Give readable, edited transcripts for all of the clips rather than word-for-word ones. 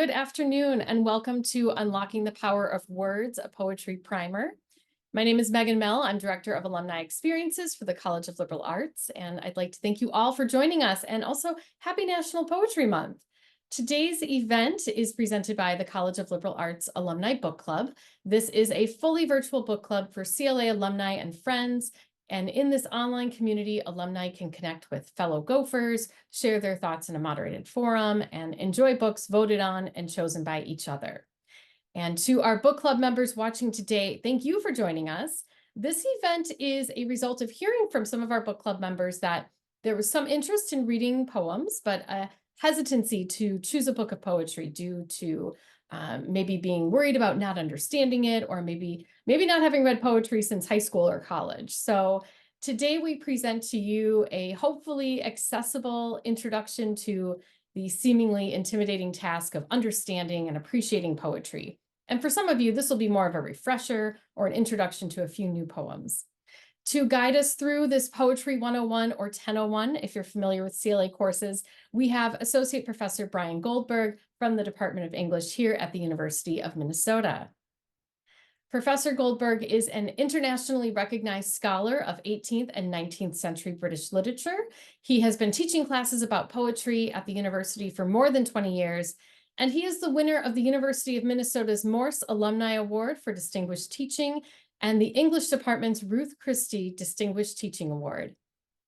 Good afternoon, and welcome to Unlocking the Power of Words, a poetry primer. My name is Megan Mell. I'm Director of Alumni Experiences for the College of Liberal Arts, and I'd like to thank you all for joining us, and also happy National Poetry Month. Today's event is presented by the College of Liberal Arts Alumni Book Club. This is a fully virtual book club for CLA alumni and friends. And in this online community, alumni can connect with fellow Gophers, share their thoughts in a moderated forum, and enjoy books voted on and chosen by each other. And to our book club members watching today, thank you for joining us. This event is a result of hearing from some of our book club members that there was some interest in reading poems, but a hesitancy to choose a book of poetry due to maybe being worried about not understanding it, or maybe not having read poetry since high school or college. So today we present to you a hopefully accessible introduction to the seemingly intimidating task of understanding and appreciating poetry. And for some of you, this will be more of a refresher or an introduction to a few new poems. To guide us through this Poetry 101 or 1001, if you're familiar with CLA courses, we have Associate Professor Brian Goldberg from the Department of English here at the University of Minnesota. Professor Goldberg is an internationally recognized scholar of 18th and 19th century British literature. He has been teaching classes about poetry at the university for more than 20 years, and he is the winner of the University of Minnesota's Morse Alumni Award for Distinguished Teaching and the English Department's Ruth Christie Distinguished Teaching Award.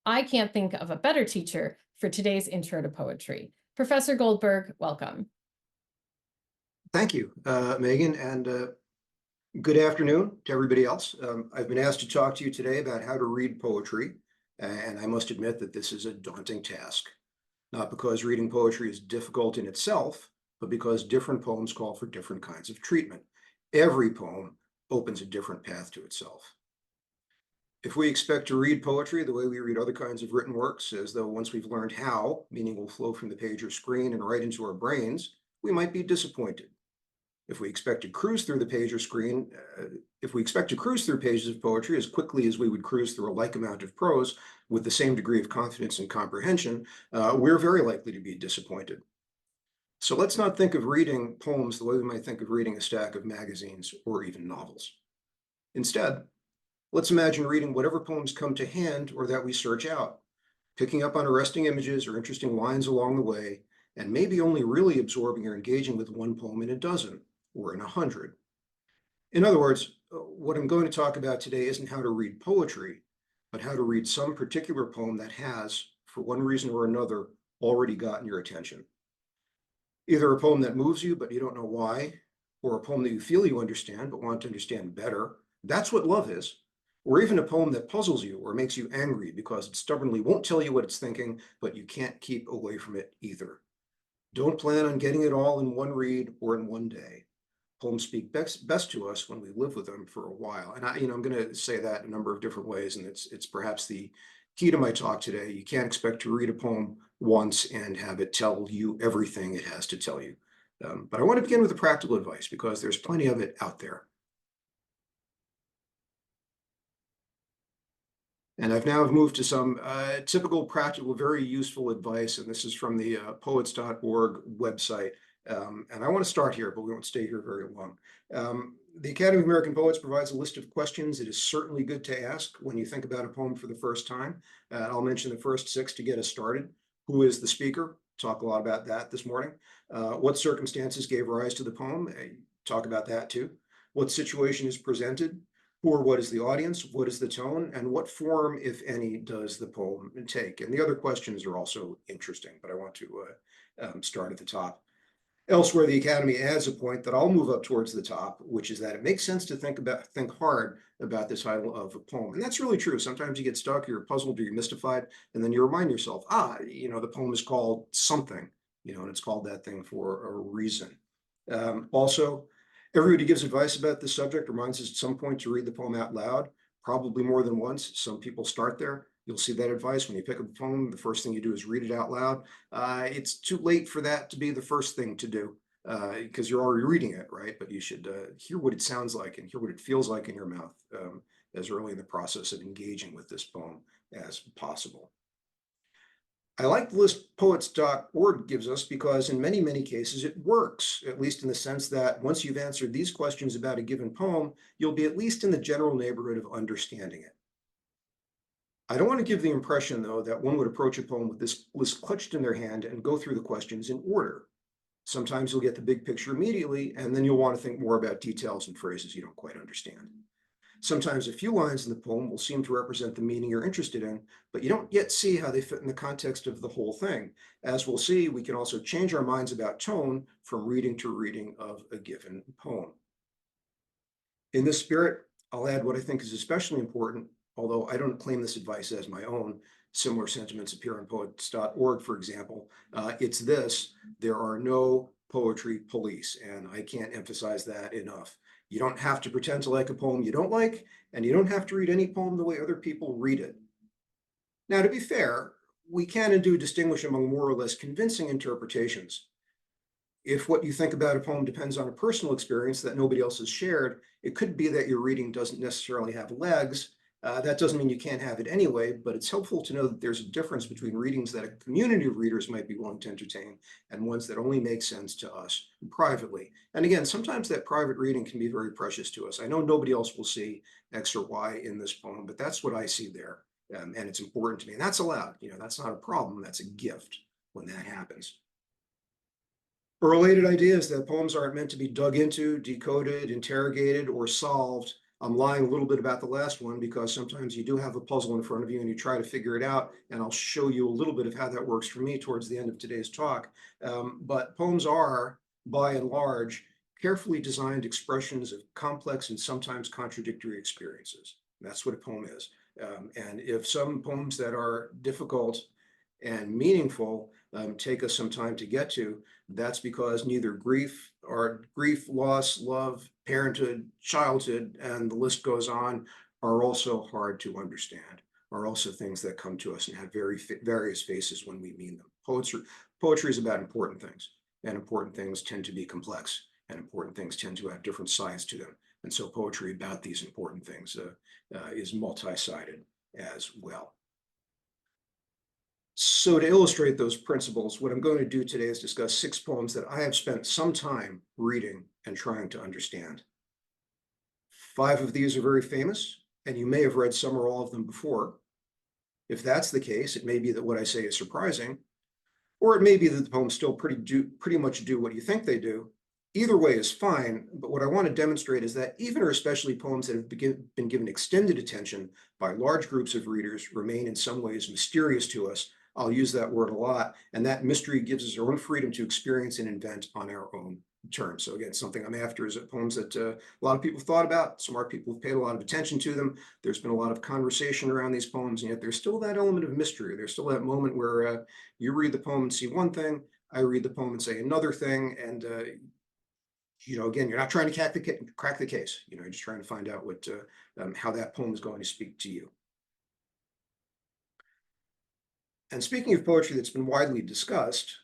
I can't think of a better teacher for today's Intro to Poetry. Professor Goldberg, welcome. Thank you, Megan, and good afternoon to everybody else. I've been asked to talk to you today about how to read poetry, and I must admit that this is a daunting task, not because reading poetry is difficult in itself, but because different poems call for different kinds of treatment. Every poem opens a different path to itself. If we expect to read poetry the way we read other kinds of written works, as though once we've learned how, meaning will flow from the page or screen and right into our brains, we might be disappointed. If we expect to cruise through the page or screen, if we expect to cruise through pages of poetry as quickly as we would cruise through a like amount of prose with the same degree of confidence and comprehension, we're very likely to be disappointed. So let's not think of reading poems the way we might think of reading a stack of magazines or even novels. Instead, let's imagine reading whatever poems come to hand or that we search out, picking up on arresting images or interesting lines along the way, and maybe only really absorbing or engaging with one poem in a dozen or in 100. In other words, what I'm going to talk about today isn't how to read poetry, but how to read some particular poem that has, for one reason or another, already gotten your attention. Either a poem that moves you, but you don't know why, or a poem that you feel you understand, but want to understand better. That's what love is. Or even a poem that puzzles you or makes you angry because it stubbornly won't tell you what it's thinking, but you can't keep away from it either. Don't plan on getting it all in one read or in one day. Poems speak best to us when we live with them for a while. And I'm going to say that in a number of different ways, and it's perhaps the key to my talk today. You can't expect to read a poem once and have it tell you everything it has to tell you. But I want to begin with the practical advice because there's plenty of it out there. And I've now moved to some typical, practical, very useful advice, and this is from the poets.org website. And I want to start here, but we won't stay here very long. The Academy of American Poets provides a list of questions it is certainly good to ask when you think about a poem for the first time. I'll mention the first 6 to get us started. Who is the speaker? Talk a lot about that this morning. What circumstances gave rise to the poem? Talk about that too. What situation is presented? Who or what is the audience? What is the tone? And what form, if any, does the poem take? And the other questions are also interesting, but I want to start at the top. Elsewhere, the Academy adds a point that I'll move up towards the top, which is that it makes sense to think hard about the title of a poem. And that's really true. Sometimes you get stuck, you're puzzled, or you're mystified, and then you remind yourself, the poem is called something, and it's called that thing for a reason. Also, everybody gives advice about this subject reminds us at some point to read the poem out loud, probably more than once. Some people start there. You'll see that advice when you pick up a poem. The first thing you do is read it out loud. It's too late for that to be the first thing to do because you're already reading it, right? But you should hear what it sounds like and hear what it feels like in your mouth as early in the process of engaging with this poem as possible. I like the list poets.org gives us because in many, many cases it works, at least in the sense that once you've answered these questions about a given poem, you'll be at least in the general neighborhood of understanding it. I don't want to give the impression, though, that one would approach a poem with this list clutched in their hand and go through the questions in order. Sometimes you'll get the big picture immediately, and then you'll want to think more about details and phrases you don't quite understand. Sometimes a few lines in the poem will seem to represent the meaning you're interested in, but you don't yet see how they fit in the context of the whole thing. As we'll see, we can also change our minds about tone from reading to reading of a given poem. In this spirit, I'll add what I think is especially important, although I don't claim this advice as my own. Similar sentiments appear on poets.org, for example. It's this: there are no poetry police, and I can't emphasize that enough. You don't have to pretend to like a poem you don't like, and you don't have to read any poem the way other people read it. Now, to be fair, we can and do distinguish among more or less convincing interpretations. If what you think about a poem depends on a personal experience that nobody else has shared, it could be that your reading doesn't necessarily have legs. That doesn't mean you can't have it anyway, but it's helpful to know that there's a difference between readings that a community of readers might be willing to entertain and ones that only make sense to us privately. And again, sometimes that private reading can be very precious to us. I know nobody else will see X or Y in this poem, but that's what I see there. And it's important to me. And that's allowed. That's not a problem. That's a gift when that happens. A related idea is that poems aren't meant to be dug into, decoded, interrogated, or solved. I'm lying a little bit about the last one because sometimes you do have a puzzle in front of you and you try to figure it out, and I'll show you a little bit of how that works for me towards the end of today's talk. But poems are, by and large, carefully designed expressions of complex and sometimes contradictory experiences. That's what a poem is. And if some poems that are difficult and meaningful take us some time to get to, that's because neither grief, loss, love, parenthood, childhood, and the list goes on, are also hard to understand, are also things that come to us and have various faces when we mean them. Poetry is about important things, and important things tend to be complex, and important things tend to have different sides to them. And so poetry about these important things is multi-sided as well. So to illustrate those principles, what I'm going to do today is discuss 6 poems that I have spent some time reading and trying to understand. 5 of these are very famous, and you may have read some or all of them before. If that's the case, it may be that what I say is surprising, or it may be that the poems still pretty much do what you think they do. Either way is fine, but what I want to demonstrate is that even or especially poems that have been given extended attention by large groups of readers remain in some ways mysterious to us. I'll use that word a lot, and that mystery gives us our own freedom to experience and invent on our own terms. So again, something I'm after is poems that a lot of people have thought about, smart people have paid a lot of attention to them. There's been a lot of conversation around these poems, and yet there's still that element of mystery. There's still that moment where you read the poem and see one thing, I read the poem and say another thing, and again, you're not trying to crack the case. You're just trying to find out how that poem is going to speak to you. And speaking of poetry that's been widely discussed,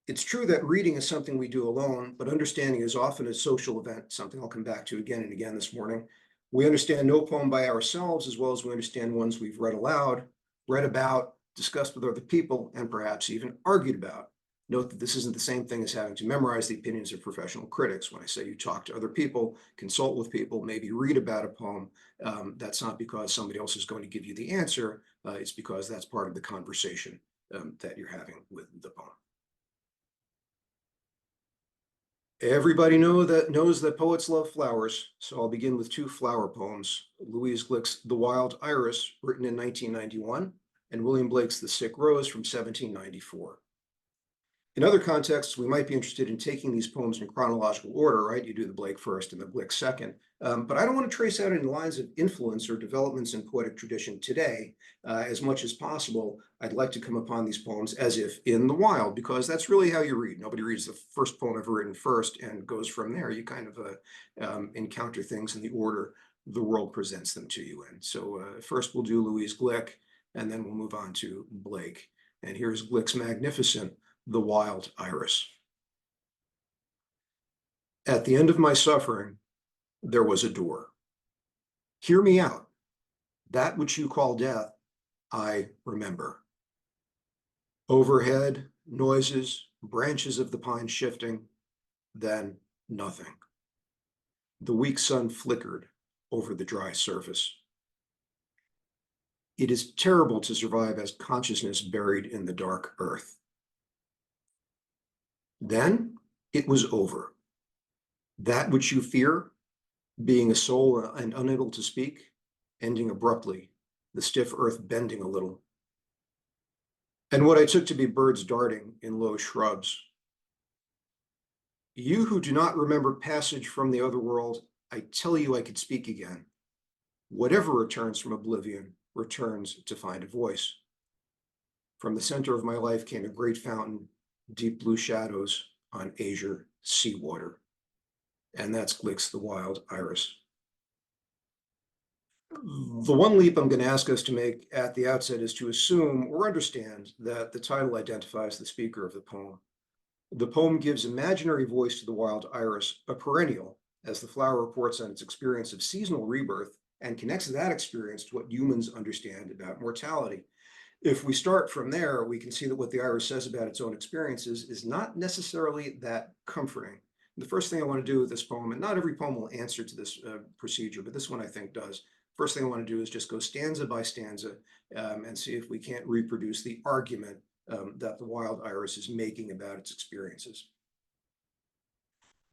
it's true that reading is something we do alone, but understanding is often a social event, something I'll come back to again and again this morning. We understand no poem by ourselves as well as we understand ones we've read aloud, read about, discussed with other people, and perhaps even argued about. Note that this isn't the same thing as having to memorize the opinions of professional critics. When I say you talk to other people, consult with people, maybe read about a poem, that's not because somebody else is going to give you the answer. It's because that's part of the conversation that you're having with the poem. Everybody knows that poets love flowers, so I'll begin with 2 flower poems. Louise Glick's The Wild Iris, written in 1991, and William Blake's The Sick Rose from 1794. In other contexts, we might be interested in taking these poems in chronological order, right? You do the Blake first and the Blick second. But I don't want to trace out any lines of influence or developments in poetic tradition today. As much as possible, I'd like to come upon these poems as if in the wild, because that's really how you read. Nobody reads the first poem ever written first and goes from there. You kind of encounter things in the order the world presents them to you in. So first we'll do Louise Glick, and then we'll move on to Blake. And here's Glick's magnificent The Wild Iris. At the end of my suffering, there was a door. Hear me out. That which you call death, I remember. Overhead, noises, branches of the pine shifting, then nothing. The weak sun flickered over the dry surface. It is terrible to survive as consciousness buried in the dark earth. Then it was over. That which you fear, being a soul and unable to speak, ending abruptly, the stiff earth bending a little. And what I took to be birds darting in low shrubs. You who do not remember passage from the other world, I tell you I could speak again. Whatever returns from oblivion returns to find a voice. From the center of my life came a great fountain, deep blue shadows on azure seawater. And that's Glick's the wild iris. The one leap I'm going to ask us to make at the outset is to assume or understand that the title identifies the speaker of the poem. The poem gives imaginary voice to the wild iris, a perennial, as the flower reports on its experience of seasonal rebirth and connects that experience to what humans understand about mortality. If we start from there, we can see that what the iris says about its own experiences is not necessarily that comforting. The first thing I want to do with this poem, and not every poem will answer to this procedure, but this one I think does. First thing I want to do is just go stanza by stanza and see if we can't reproduce the argument that the wild iris is making about its experiences.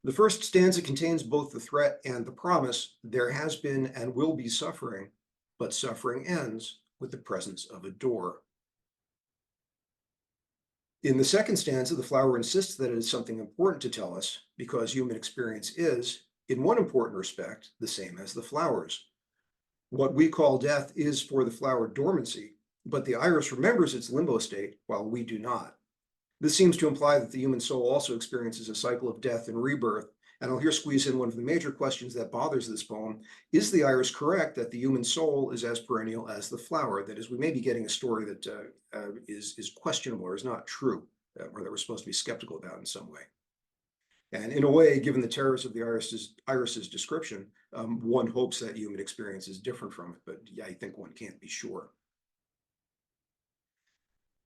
The first stanza contains both the threat and the promise. There has been and will be suffering, but suffering ends with the presence of a door. In the second stanza, the flower insists that it is something important to tell us because human experience is, in one important respect, the same as the flower's. What we call death is for the flower dormancy, but the iris remembers its limbo state while we do not. This seems to imply that the human soul also experiences a cycle of death and rebirth. And I'll here squeeze in one of the major questions that bothers this poem. Is the iris correct that the human soul is as perennial as the flower? That is, we may be getting a story that is questionable or is not true, or that we're supposed to be skeptical about in some way. And in a way, given the terrors of the iris's description, one hopes that human experience is different from it, but yeah, I think one can't be sure.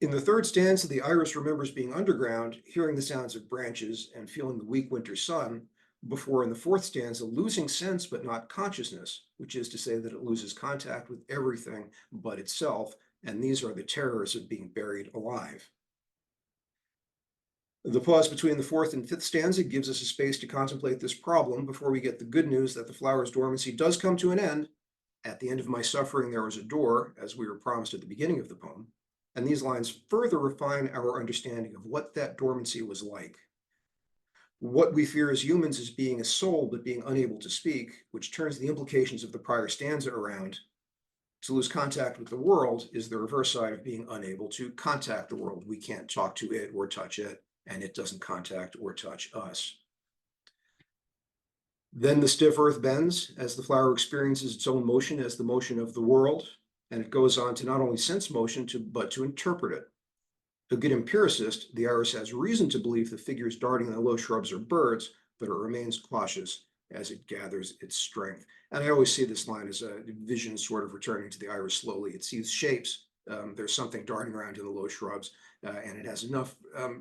In the third stanza, the iris remembers being underground, hearing the sounds of branches and feeling the weak winter sun, before in the fourth stanza, losing sense but not consciousness, which is to say that it loses contact with everything but itself, and these are the terrors of being buried alive. The pause between the fourth and fifth stanza gives us a space to contemplate this problem before we get the good news that the flower's dormancy does come to an end. At the end of my suffering, there was a door, as we were promised at the beginning of the poem. And these lines further refine our understanding of what that dormancy was like. What we fear as humans is being a soul but being unable to speak, which turns the implications of the prior stanza around. To lose contact with the world is the reverse side of being unable to contact the world. We can't talk to it or touch it, and it doesn't contact or touch us. Then the stiff earth bends as the flower experiences its own motion as the motion of the world, and it goes on to not only sense motion, but to interpret it. A good empiricist, the iris has reason to believe the figures darting in the low shrubs are birds, but it remains cautious as it gathers its strength. And I always see this line as a vision sort of returning to the iris slowly. It sees shapes. There's something darting around in the low shrubs, and it has enough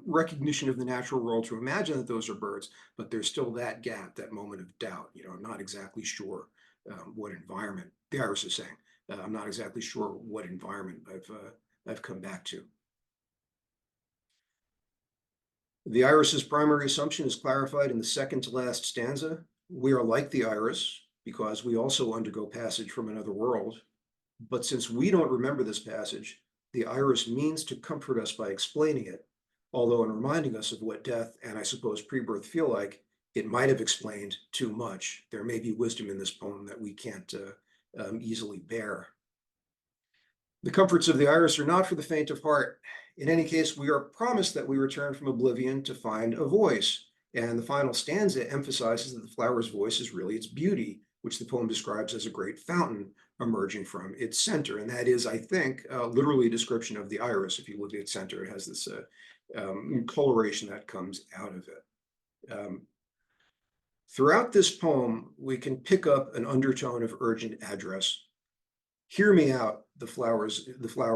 recognition of the natural world to imagine that those are birds, but there's still that gap, that moment of doubt. I'm not exactly sure what environment, the iris is saying, I'm not exactly sure what environment I've come back to. The iris's primary assumption is clarified in the second to last stanza. We are like the iris because we also undergo passage from another world. But since we don't remember this passage, the iris means to comfort us by explaining it, although in reminding us of what death and I suppose pre-birth feel like, it might have explained too much. There may be wisdom in this poem that we can't easily bear. The comforts of the iris are not for the faint of heart. In any case, we are promised that we return from oblivion to find a voice. And the final stanza emphasizes that the flower's voice is really its beauty, which the poem describes as a great fountain emerging from its center. And that is, I think, literally a description of the iris. If you look at its center, it has this coloration that comes out of it. Throughout this poem, we can pick up an undertone of urgent address. Hear me out, the flower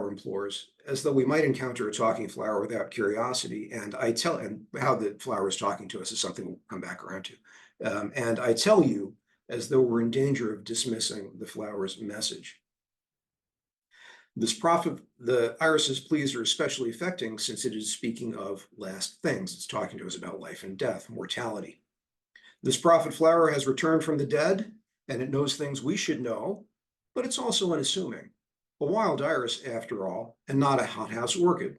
implores, as though we might encounter a talking flower without curiosity. And how the flower is talking to us is something we'll come back around to. And I tell you, as though we're in danger of dismissing the flower's message. This prophet, the iris's pleas are especially affecting since it is speaking of last things. It's talking to us about life and death, mortality. This prophet flower has returned from the dead, and it knows things we should know, but it's also unassuming. A wild iris, after all, and not a hothouse orchid.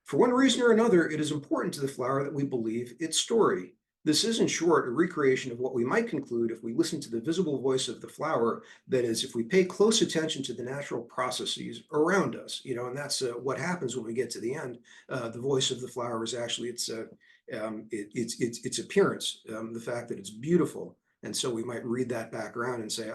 For one reason or another, it is important to the flower that we believe its story. This is, in short, a recreation of what we might conclude if we listen to the visible voice of the flower. That is, if we pay close attention to the natural processes around us, and that's what happens when we get to the end. The voice of the flower is actually its appearance, the fact that it's beautiful. And so we might read that back around and say,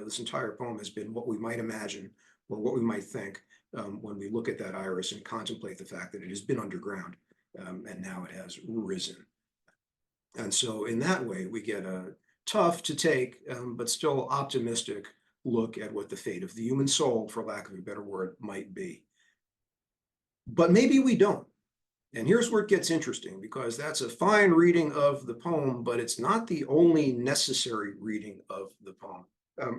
this entire poem has been what we might imagine or what we might think when we look at that iris and contemplate the fact that it has been underground and now it has risen. And so in that way, we get a tough to take, but still optimistic look at what the fate of the human soul, for lack of a better word, might be. But maybe we don't. And here's where it gets interesting, because that's a fine reading of the poem, but it's not the only necessary reading of the poem.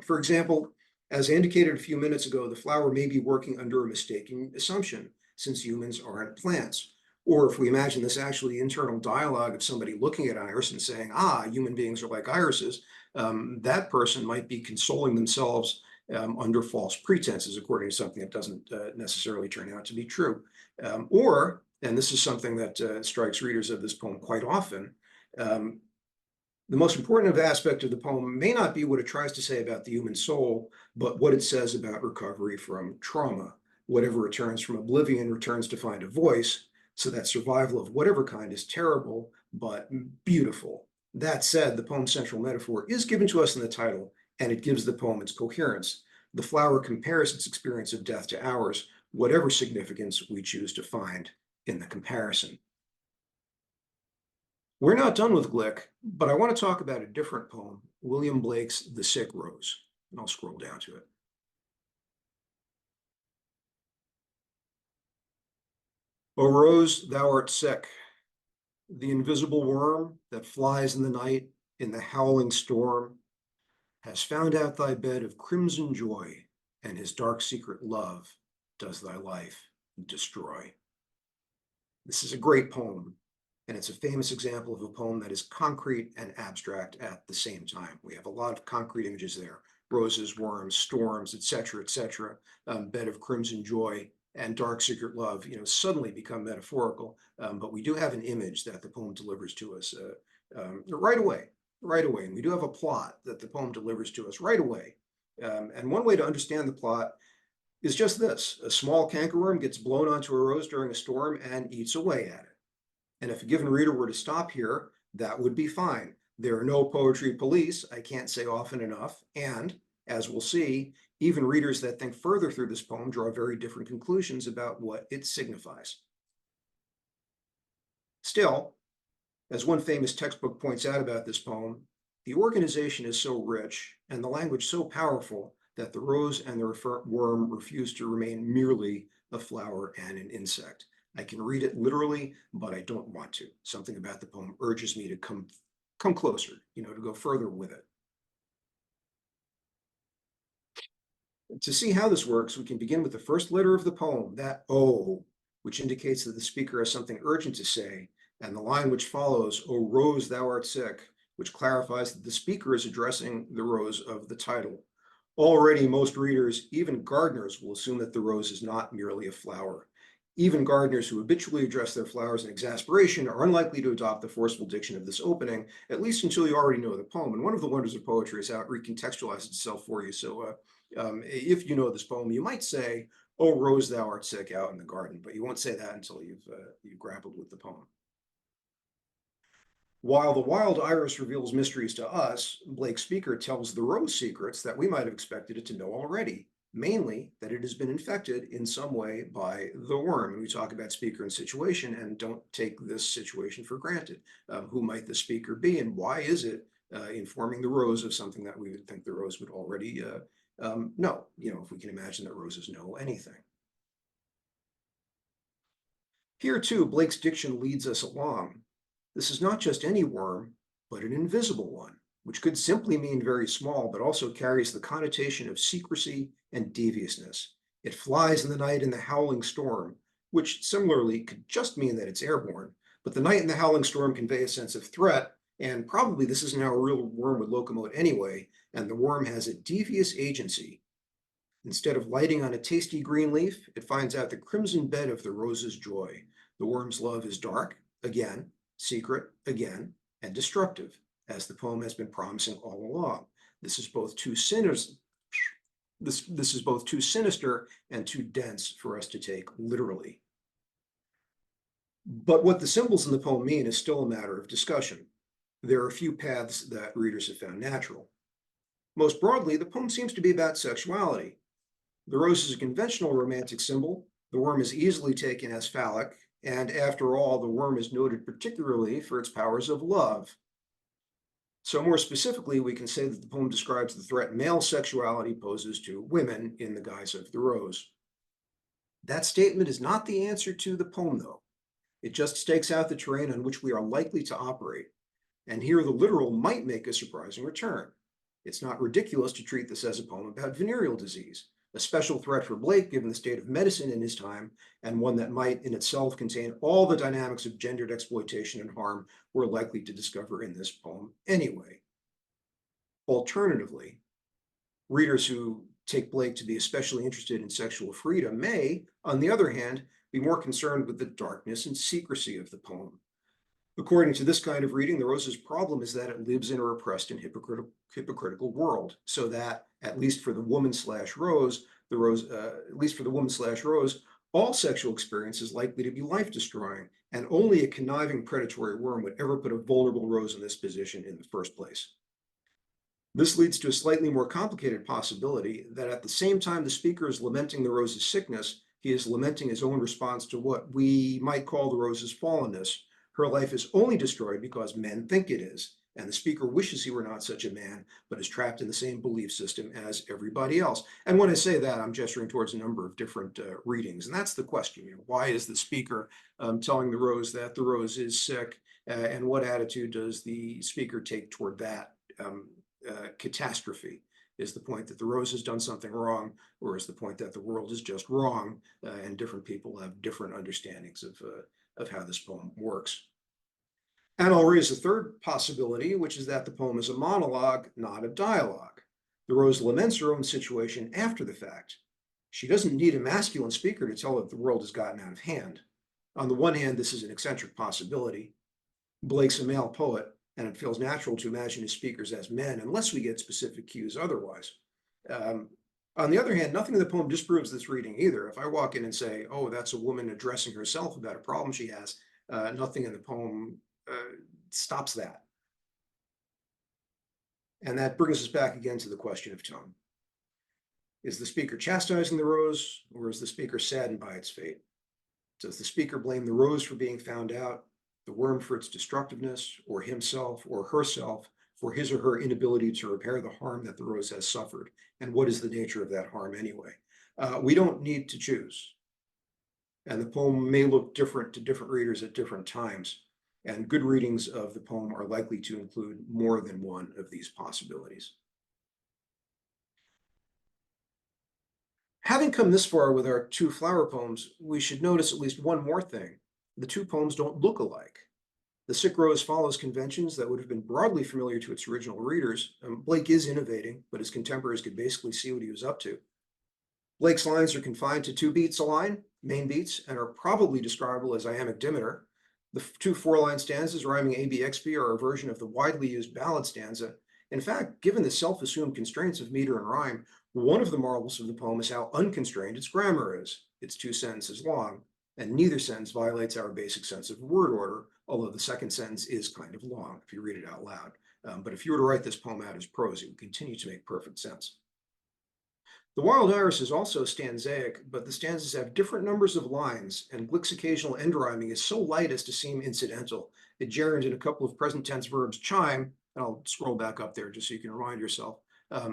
For example, as indicated a few minutes ago, the flower may be working under a mistaken assumption, since humans aren't plants. Or if we imagine this actually internal dialogue of somebody looking at iris and saying, human beings are like irises, that person might be consoling themselves under false pretenses, according to something that doesn't necessarily turn out to be true. And this is something that strikes readers of this poem quite often, the most important aspect of the poem may not be what it tries to say about the human soul, but what it says about recovery from trauma. Whatever returns from oblivion returns to find a voice, so that survival of whatever kind is terrible, but beautiful. That said, the poem's central metaphor is given to us in the title, and it gives the poem its coherence. The flower compares its experience of death to ours, whatever significance we choose to find in the comparison. We're not done with Glick, but I want to talk about a different poem, William Blake's The Sick Rose, and I'll scroll down to it. O rose, thou art sick, the invisible worm that flies in the night in the howling storm has found out thy bed of crimson joy, and his dark secret love does thy life destroy. This is a great poem, and it's a famous example of a poem that is concrete and abstract at the same time. We have a lot of concrete images there: roses, worms, storms, etc., etc. Bed of crimson joy and dark secret love, suddenly become metaphorical. But we do have an image that the poem delivers to us right away. And we do have a plot that the poem delivers to us right away. And one way to understand the plot is just this: a small cankerworm gets blown onto a rose during a storm and eats away at it. And if a given reader were to stop here, that would be fine. There are no poetry police, I can't say often enough. And as we'll see, even readers that think further through this poem draw very different conclusions about what it signifies. Still, as one famous textbook points out about this poem, the organization is so rich and the language so powerful that the rose and the worm refuse to remain merely a flower and an insect. I can read it literally, but I don't want to. Something about the poem urges me to come closer, to go further with it. To see how this works, we can begin with the first letter of the poem, that O, which indicates that the speaker has something urgent to say, and the line which follows, O rose, thou art sick, which clarifies that the speaker is addressing the rose of the title. Already most readers, even gardeners, will assume that the rose is not merely a flower. Even gardeners who habitually address their flowers in exasperation are unlikely to adopt the forceful diction of this opening, at least until you already know the poem. And one of the wonders of poetry is how it recontextualizes itself for you. So if you know this poem, you might say, "Oh, rose, thou art sick," out in the garden, but you won't say that until you've grappled with the poem. While the wild iris reveals mysteries to us, Blake's speaker tells the rose secrets that we might have expected it to know already, mainly that it has been infected in some way by the worm. And we talk about speaker and situation, and don't take this situation for granted. Who might the speaker be, and why is it informing the rose of something that we would think the rose would already No, if we can imagine that roses know anything. Here too, Blake's diction leads us along. This is not just any worm, but an invisible one, which could simply mean very small, but also carries the connotation of secrecy and deviousness. It flies in the night in the howling storm, which similarly could just mean that it's airborne, but the night and the howling storm convey a sense of threat, and probably this isn't how a real worm would locomote anyway, and the worm has a devious agency. Instead of lighting on a tasty green leaf, it finds out the crimson bed of the rose's joy. The worm's love is dark, again, secret, again, and destructive, as the poem has been promising all along. This is both too sinister, this is both too sinister and too dense for us to take literally. But what the symbols in the poem mean is still a matter of discussion. There are a few paths that readers have found natural. Most broadly, the poem seems to be about sexuality. The rose is a conventional romantic symbol. The worm is easily taken as phallic, and after all, the worm is noted particularly for its powers of love. So more specifically, we can say that the poem describes the threat male sexuality poses to women in the guise of the rose. That statement is not the answer to the poem, though. It just stakes out the terrain on which we are likely to operate. And here the literal might make a surprising return. It's not ridiculous to treat this as a poem about venereal disease, a special threat for Blake given the state of medicine in his time, and one that might in itself contain all the dynamics of gendered exploitation and harm we're likely to discover in this poem anyway. Alternatively, readers who take Blake to be especially interested in sexual freedom may, on the other hand, be more concerned with the darkness and secrecy of the poem. According to this kind of reading, the rose's problem is that it lives in a repressed and hypocritical world, so that, at least for the woman slash rose, all sexual experience is likely to be life-destroying, and only a conniving predatory worm would ever put a vulnerable rose in this position in the first place. This leads to a slightly more complicated possibility that at the same time the speaker is lamenting the rose's sickness, he is lamenting his own response to what we might call the rose's fallenness. Her life is only destroyed because men think it is, and the speaker wishes he were not such a man, but is trapped in the same belief system as everybody else. And when I say that, I'm gesturing towards a number of different readings, and that's the question. Why is the speaker telling the rose that the rose is sick, and what attitude does the speaker take toward that catastrophe? Is the point that the rose has done something wrong, or is the point that the world is just wrong, and different people have different understandings of how this poem works? And I'll raise a third possibility, which is that the poem is a monologue, not a dialogue. The rose laments her own situation after the fact. She doesn't need a masculine speaker to tell her that the world has gotten out of hand. On the one hand, this is an eccentric possibility. Blake's a male poet, and it feels natural to imagine his speakers as men, unless we get specific cues otherwise. On the other hand, nothing in the poem disproves this reading either. If I walk in and say, oh, that's a woman addressing herself about a problem she has, nothing in the poem stops that. And that brings us back again to the question of tone. Is the speaker chastising the rose, or is the speaker saddened by its fate? Does the speaker blame the rose for being found out, the worm for its destructiveness, or himself or herself for his or her inability to repair the harm that the rose has suffered? And what is the nature of that harm anyway? We don't need to choose. And the poem may look different to different readers at different times. And good readings of the poem are likely to include more than one of these possibilities. Having come this far with our two flower poems, we should notice at least one more thing. The two poems don't look alike. The sick rose follows conventions that would have been broadly familiar to its original readers. Blake is innovating, but his contemporaries could basically see what he was up to. Blake's lines are confined to 2 beats a line, main beats, and are probably describable as iambic dimeter. The 2 4-line stanzas rhyming ABXB are a version of the widely used ballad stanza. In fact, given the self-assumed constraints of meter and rhyme, one of the marvels of the poem is how unconstrained its grammar is. It's 2 sentences long, and neither sentence violates our basic sense of word order, although the second sentence is kind of long if you read it out loud. But if you were to write this poem out as prose, it would continue to make perfect sense. The Wild Iris is also stanzaic, but the stanzas have different numbers of lines, and Glick's occasional end rhyming is so light as to seem incidental. It gerunds in a couple of present tense verbs chime, and I'll scroll back up there just so you can remind yourself.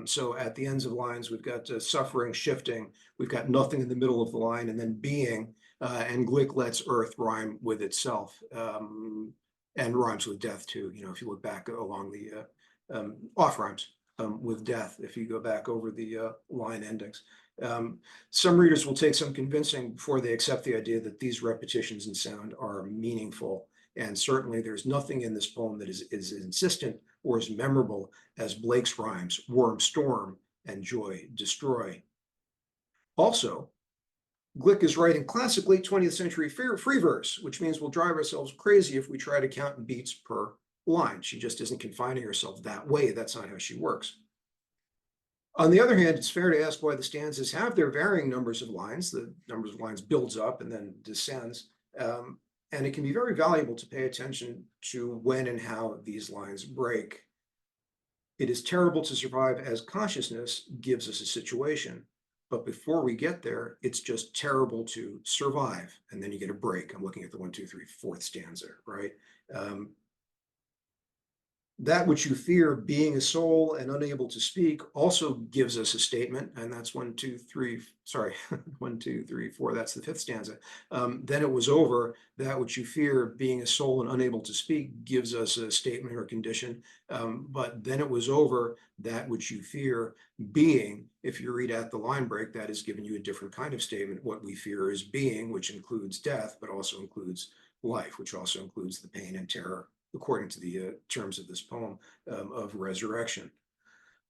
So at the ends of lines, we've got suffering, shifting, we've got nothing in the middle of the line, and then being, and Glick lets earth rhyme with itself, and rhymes with death too. You know, if you look back along the off rhymes with death, if you go back over the line endings. Some readers will take some convincing before they accept the idea that these repetitions in sound are meaningful. And certainly there's nothing in this poem that is insistent or as memorable as Blake's rhymes, worm storm and joy destroy. Also, Glick is writing classic late 20th century free verse, which means we'll drive ourselves crazy if we try to count beats per line. She just isn't confining herself that way. That's not how she works. On the other hand, it's fair to ask why the stanzas have their varying numbers of lines. The numbers of lines builds up and then descends. And it can be very valuable to pay attention to when and how these lines break. It is terrible to survive as consciousness gives us a situation. But before we get there, it's just terrible to survive. And then you get a break. I'm looking at the 1, 2, 3, 4th stanza, right? That which you fear, being a soul and unable to speak, also gives us a statement. And that's 1, 2, 3, sorry, 1, 2, 3, 4, that's the 5th stanza. Then it was over. That which you fear, being a soul and unable to speak, gives us a statement or condition. But then it was over. That which you fear, being, if you read at the line break, that is giving you a different kind of statement. What we fear is being, which includes death, but also includes life, which also includes the pain and terror, according to the terms of this poem, of resurrection.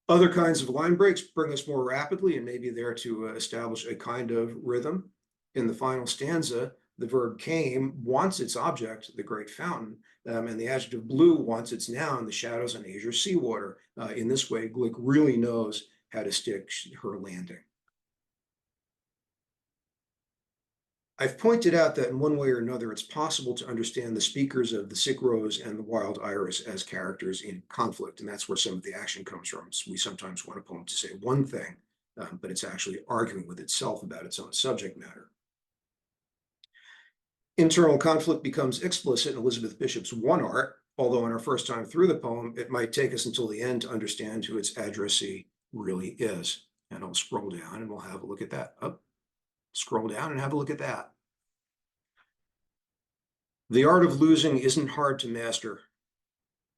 Other kinds of line breaks bring us more rapidly and may be there to establish a kind of rhythm. In the final stanza, the verb came wants its object, the great fountain, and the adjective blue wants its noun, the shadows on Asia's seawater. In this way, Glick really knows how to stick her landing. I've pointed out that in one way or another, it's possible to understand the speakers of the sick rose and the wild iris as characters in conflict, and that's where some of the action comes from. So we sometimes want a poem to say one thing, but it's actually arguing with itself about its own subject matter. Internal conflict becomes explicit in Elizabeth Bishop's One Art, although on our first time through the poem, it might take us until the end to understand who its addressee really is. And I'll scroll down and we'll have a look at that. Scroll down and have a look at that. The art of losing isn't hard to master.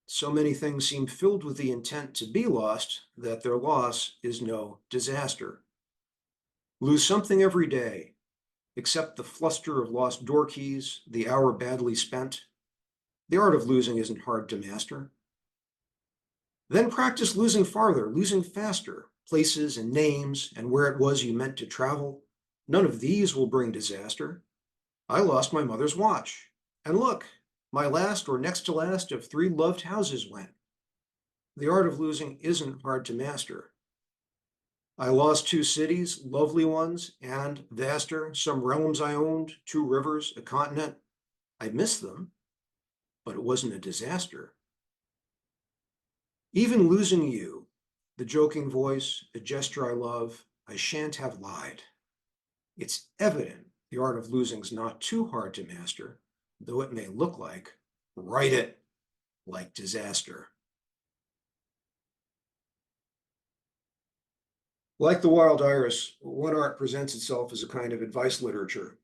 So many things seem filled with the intent to be lost that their loss is no disaster. Lose something every day, except the fluster of lost door keys, the hour badly spent. The art of losing isn't hard to master. Then practice losing farther, losing faster, places and names and where it was you meant to travel. None of these will bring disaster. I lost my mother's watch. And look, my last or next to last of 3 loved houses went. The art of losing isn't hard to master. I lost 2 cities, lovely ones, and vaster, some realms I owned, 2 rivers, a continent. I missed them, but it wasn't a disaster. Even losing you, the joking voice, a gesture I love, I shan't have lied. It's evident the art of losing's not too hard to master, though it may look like, write it, like disaster. Like the wild iris, One Art presents itself as a kind of advice literature.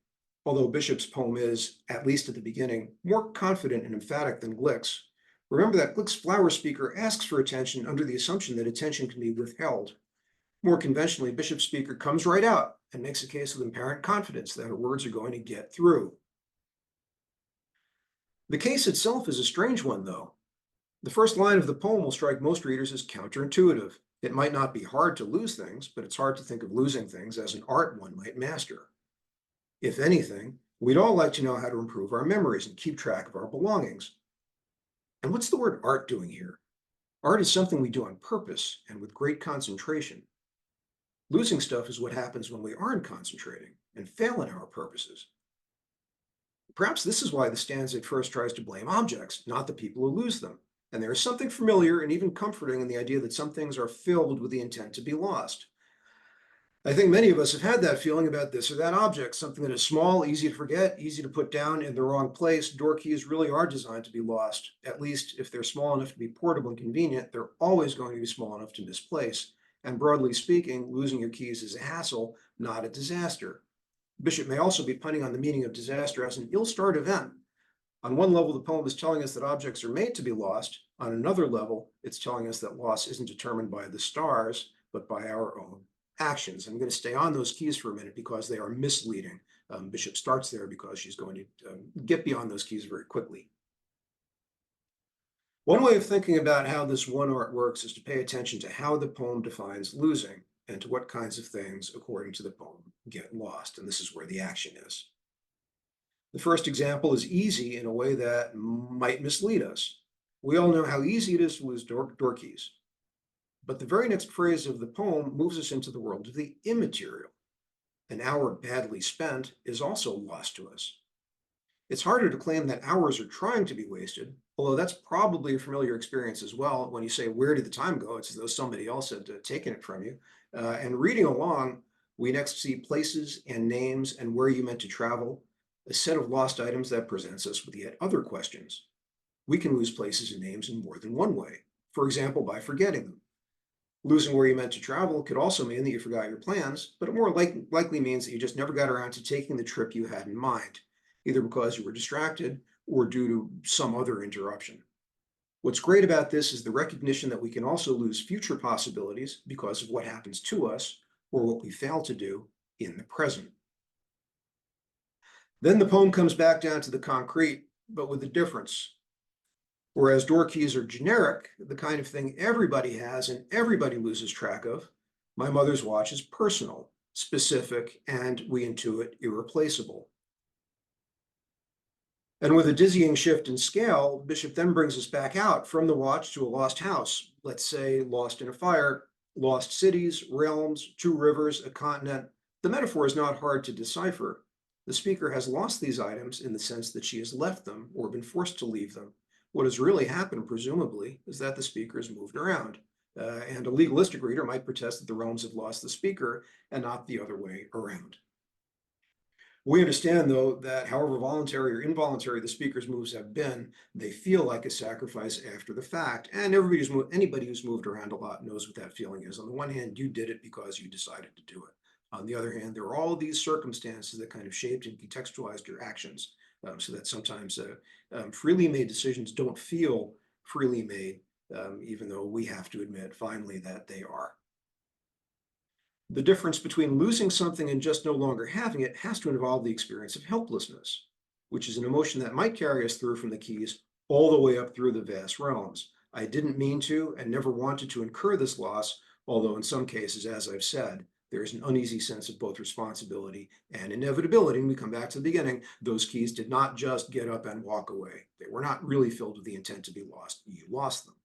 Although Bishop's poem is, at least at the beginning, more confident and emphatic than Glick's, remember that Glick's flower speaker asks for attention under the assumption that attention can be withheld. More conventionally, Bishop's speaker comes right out and makes a case with apparent confidence that her words are going to get through. The case itself is a strange one, though. The first line of the poem will strike most readers as counterintuitive. It might not be hard to lose things, but it's hard to think of losing things as an art one might master. If anything, we'd all like to know how to improve our memories and keep track of our belongings. And what's the word art doing here? Art is something we do on purpose and with great concentration. Losing stuff is what happens when we aren't concentrating and fail in our purposes. Perhaps this is why the stanza at first tries to blame objects, not the people who lose them. And there is something familiar and even comforting in the idea that some things are filled with the intent to be lost. I think many of us have had that feeling about this or that object, something that is small, easy to forget, easy to put down in the wrong place. Door keys really are designed to be lost. At least if they're small enough to be portable and convenient, they're always going to be small enough to misplace. And broadly speaking, losing your keys is a hassle, not a disaster. Bishop may also be punting on the meaning of disaster as an ill-starred event. On one level, the poem is telling us that objects are made to be lost. On another level, it's telling us that loss isn't determined by the stars, but by our own actions. I'm going to stay on those keys for a minute because they are misleading. Bishop starts there because she's going to get beyond those keys very quickly. One way of thinking about how this one art works is to pay attention to how the poem defines losing and to what kinds of things, according to the poem, get lost. And this is where the action is. The first example is easy in a way that might mislead us. We all know how easy it is to lose door keys. But the very next phrase of the poem moves us into the world of the immaterial. An hour badly spent is also lost to us. It's harder to claim that hours are trying to be wasted, although that's probably a familiar experience as well. When you say, where did the time go? It's as though somebody else had taken it from you. And reading along, we next see places and names and where you meant to travel, a set of lost items that presents us with yet other questions. We can lose places and names in more than one way. For example, by forgetting them. Losing where you meant to travel could also mean that you forgot your plans, but it more likely means that you just never got around to taking the trip you had in mind, either because you were distracted or due to some other interruption. What's great about this is the recognition that we can also lose future possibilities because of what happens to us or what we fail to do in the present. Then the poem comes back down to the concrete, but with a difference. Whereas door keys are generic, the kind of thing everybody has and everybody loses track of, my mother's watch is personal, specific, and we intuit irreplaceable. And with a dizzying shift in scale, Bishop then brings us back out from the watch to a lost house, let's say lost in a fire, lost cities, realms, two rivers, a continent. The metaphor is not hard to decipher. The speaker has lost these items in the sense that she has left them or been forced to leave them. What has really happened, presumably, is that the speaker has moved around. And a legalistic reader might protest that the realms have lost the speaker and not the other way around. We understand, though, that however voluntary or involuntary the speaker's moves have been, they feel like a sacrifice after the fact. And anybody who's moved around a lot knows what that feeling is. On the one hand, you did it because you decided to do it. On the other hand, there are all these circumstances that kind of shaped and contextualized your actions, so that sometimes freely made decisions don't feel freely made, even though we have to admit finally that they are. The difference between losing something and just no longer having it has to involve the experience of helplessness, which is an emotion that might carry us through from the keys all the way up through the vast realms. I didn't mean to and never wanted to incur this loss, although in some cases, as I've said, there is an uneasy sense of both responsibility and inevitability. And we come back to the beginning, those keys did not just get up and walk away. They were not really filled with the intent to be lost. You lost them.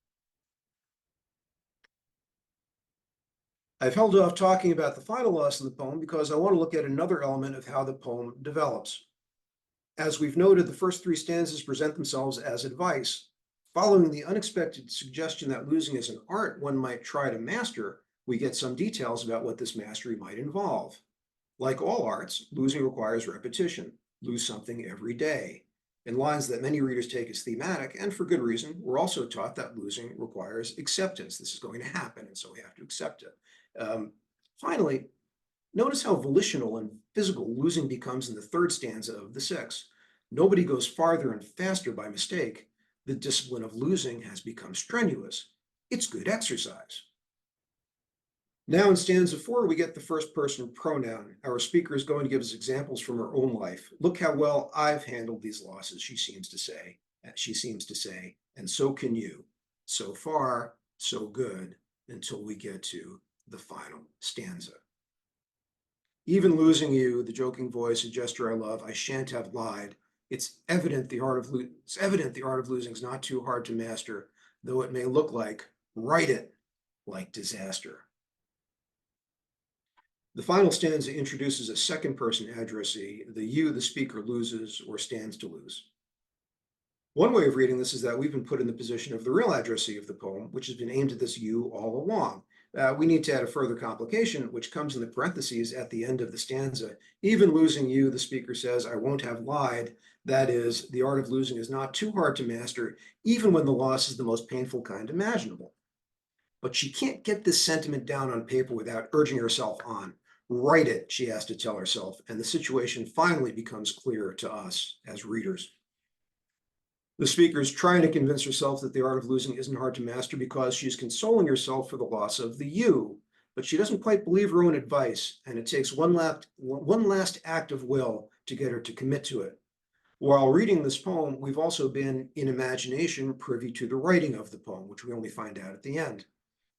I've held off talking about the final loss of the poem because I want to look at another element of how the poem develops. As we've noted, the first three stanzas present themselves as advice. Following the unexpected suggestion that losing is an art one might try to master, we get some details about what this mastery might involve. Like all arts, losing requires repetition. Lose something every day. In lines that many readers take as thematic, and for good reason, we're also taught that losing requires acceptance. This is going to happen, and so we have to accept it. Finally, notice how volitional and physical losing becomes in the third stanza of the six. Nobody goes farther and faster by mistake. The discipline of losing has become strenuous. It's good exercise. Now in stanza 4, we get the first person pronoun. Our speaker is going to give us examples from her own life. Look how well I've handled these losses, she seems to say, and so can you. So far, so good, until we get to the final stanza. Even losing you, the joking voice, a gesture I love, I shan't have lied. It's evident the art of losing is not too hard to master, though it may look like, write it, like disaster. The final stanza introduces a second person addressee, the you the speaker loses or stands to lose. One way of reading this is that we've been put in the position of the real addressee of the poem, which has been aimed at this you all along. We need to add a further complication, which comes in the parentheses at the end of the stanza. Even losing you, the speaker says, I won't have lied. That is, the art of losing is not too hard to master, even when the loss is the most painful kind imaginable. but she can't get this sentiment down on paper without urging herself on. Write it, she has to tell herself, and the situation finally becomes clear to us as readers. The speaker is trying to convince herself that the art of losing isn't hard to master because she's consoling herself for the loss of the you, but she doesn't quite believe her own advice, and it takes one last act of will to get her to commit to it. While reading this poem, we've also been, in imagination, privy to the writing of the poem, which we only find out at the end.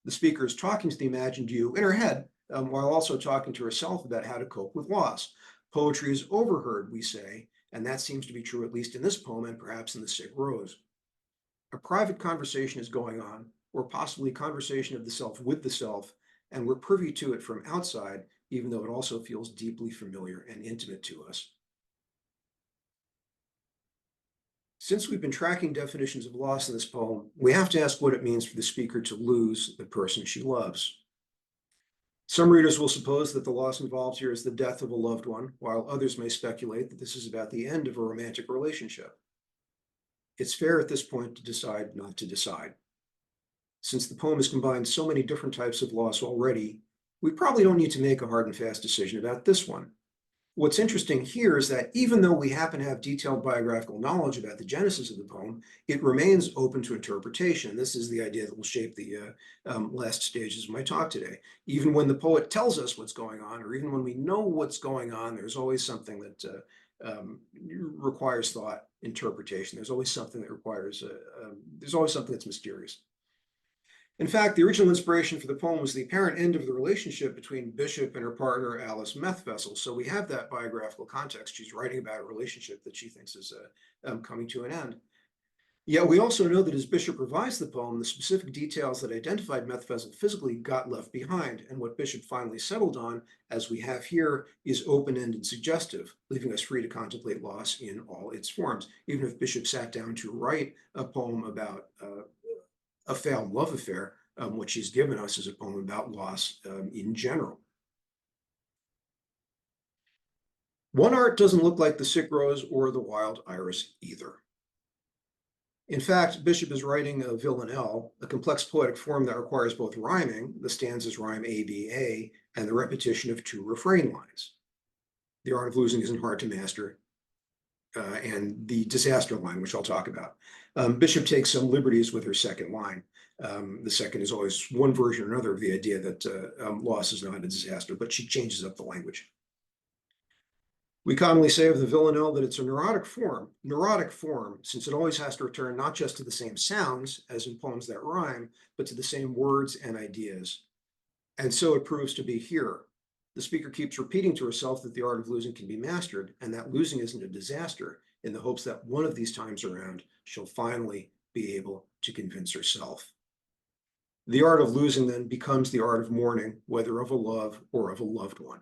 The speaker is talking to the imagined you in her head, while also talking to herself about how to cope with loss. Poetry is overheard, we say, and that seems to be true at least in this poem and perhaps in The Sick Rose. A private conversation is going on, or possibly a conversation of the self with the self, and we're privy to it from outside, even though it also feels deeply familiar and intimate to us. Since we've been tracking definitions of loss in this poem, we have to ask what it means for the speaker to lose the person she loves. Some readers will suppose that the loss involved here is the death of a loved one, while others may speculate that this is about the end of a romantic relationship. It's fair at this point to decide not to decide. Since the poem has combined so many different types of loss already, we probably don't need to make a hard and fast decision about this one. What's interesting here is that even though we happen to have detailed biographical knowledge about the genesis of the poem, it remains open to interpretation. This is the idea that will shape the last stages of my talk today. Even when the poet tells us what's going on, or even when we know what's going on, there's always something that requires thought, interpretation. There's always something that requires, there's always something that's mysterious. In fact, the original inspiration for the poem was the apparent end of the relationship between Bishop and her partner, Alice Methvessel. So we have that biographical context. She's writing about a relationship that she thinks is coming to an end. Yet we also know that as Bishop revised the poem, the specific details that identified Methvessel physically got left behind. And what Bishop finally settled on, as we have here, is open-ended suggestive, leaving us free to contemplate loss in all its forms. Even if Bishop sat down to write a poem about a failed love affair, what she's given us is a poem about loss in general. One art doesn't look like the sick rose or the wild iris either. In fact, Bishop is writing a villanelle, a complex poetic form that requires both rhyming, the stanzas rhyme A, B, A, and the repetition of 2 refrain lines. The art of losing isn't hard to master, and the disaster line, which I'll talk about. Bishop takes some liberties with her second line. The second is always one version or another of the idea that loss is not a disaster, but she changes up the language. We commonly say of the villanelle that it's a neurotic form, since it always has to return not just to the same sounds as in poems that rhyme, but to the same words and ideas. And so it proves to be here. The speaker keeps repeating to herself that the art of losing can be mastered, and that losing isn't a disaster, in the hopes that one of these times around, she'll finally be able to convince herself. The art of losing then becomes the art of mourning, whether of a love or of a loved one.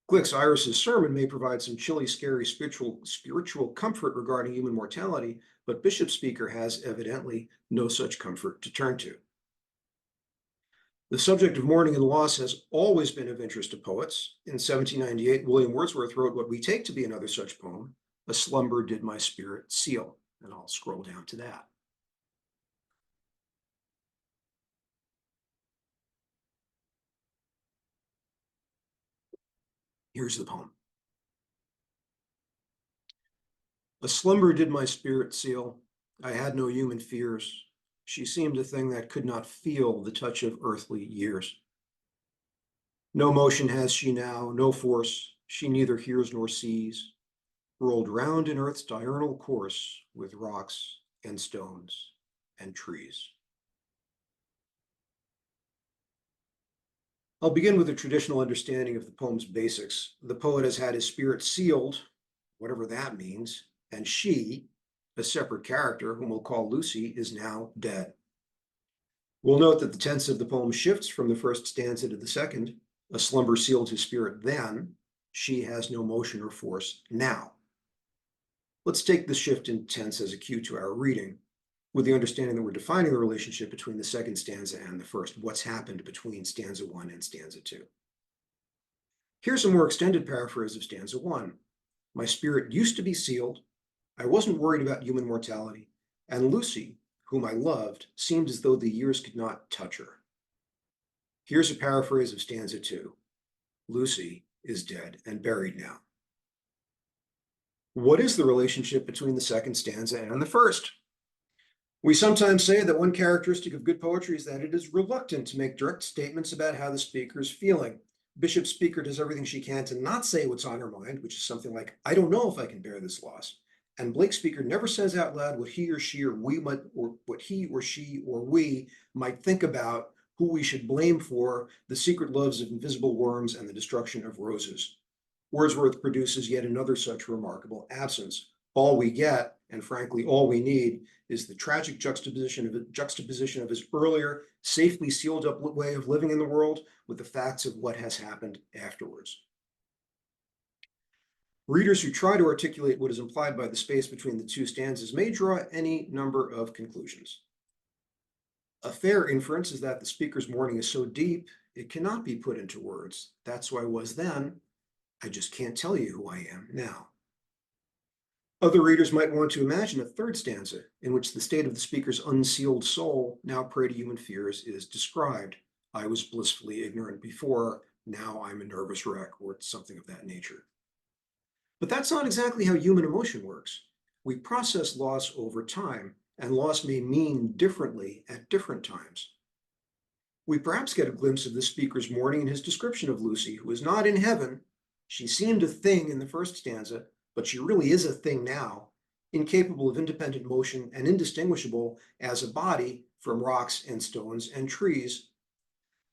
Glick's Iris's sermon may provide some chilly, scary spiritual comfort regarding human mortality, but Bishop's speaker has evidently no such comfort to turn to. The subject of mourning and loss has always been of interest to poets. In 1798, William Wordsworth wrote what we take to be another such poem, "A slumber did my spirit seal," and I'll scroll down to that. Here's the poem. A slumber did my spirit seal. I had no human fears. She seemed a thing that could not feel the touch of earthly years. No motion has she now, no force. She neither hears nor sees. Rolled round in earth's diurnal course with rocks and stones and trees. I'll begin with a traditional understanding of the poem's basics. The poet has had his spirit sealed, whatever that means, and she, a separate character whom we'll call Lucy, is now dead. We'll note that the tense of the poem shifts from the first stanza to the second. A slumber sealed his spirit then. She has no motion or force now. Let's take the shift in tense as a cue to our reading, with the understanding that we're defining the relationship between the second stanza and the first, what's happened between stanza 1 and stanza 2. Here's a more extended paraphrase of stanza 1. My spirit used to be sealed. I wasn't worried about human mortality. And Lucy, whom I loved, seemed as though the years could not touch her. Here's a paraphrase of stanza 2. Lucy is dead and buried now. What is the relationship between the second stanza and the first? We sometimes say that one characteristic of good poetry is that it is reluctant to make direct statements about how the speaker is feeling. Bishop's speaker does everything she can to not say what's on her mind, which is something like, I don't know if I can bear this loss. And Blake's speaker never says out loud what he or she or we might, or what he or she or we might think about who we should blame for the secret loves of invisible worms and the destruction of roses. Wordsworth produces yet another such remarkable absence. All we get, and frankly, all we need, is the tragic juxtaposition of his earlier, safely sealed up way of living in the world with the facts of what has happened afterwards. Readers who try to articulate what is implied by the space between the two stanzas may draw any number of conclusions. A fair inference is that the speaker's mourning is so deep, it cannot be put into words. That's who I was then. I just can't tell you who I am now. Other readers might want to imagine a third stanza in which the state of the speaker's unsealed soul, now prey to human fears, is described. I was blissfully ignorant before, now I'm a nervous wreck, or something of that nature. But that's not exactly how human emotion works. We process loss over time, and loss may mean differently at different times. We perhaps get a glimpse of the speaker's mourning in his description of Lucy, who is not in heaven. She seemed a thing in the first stanza, but she really is a thing now, incapable of independent motion and indistinguishable as a body from rocks and stones and trees.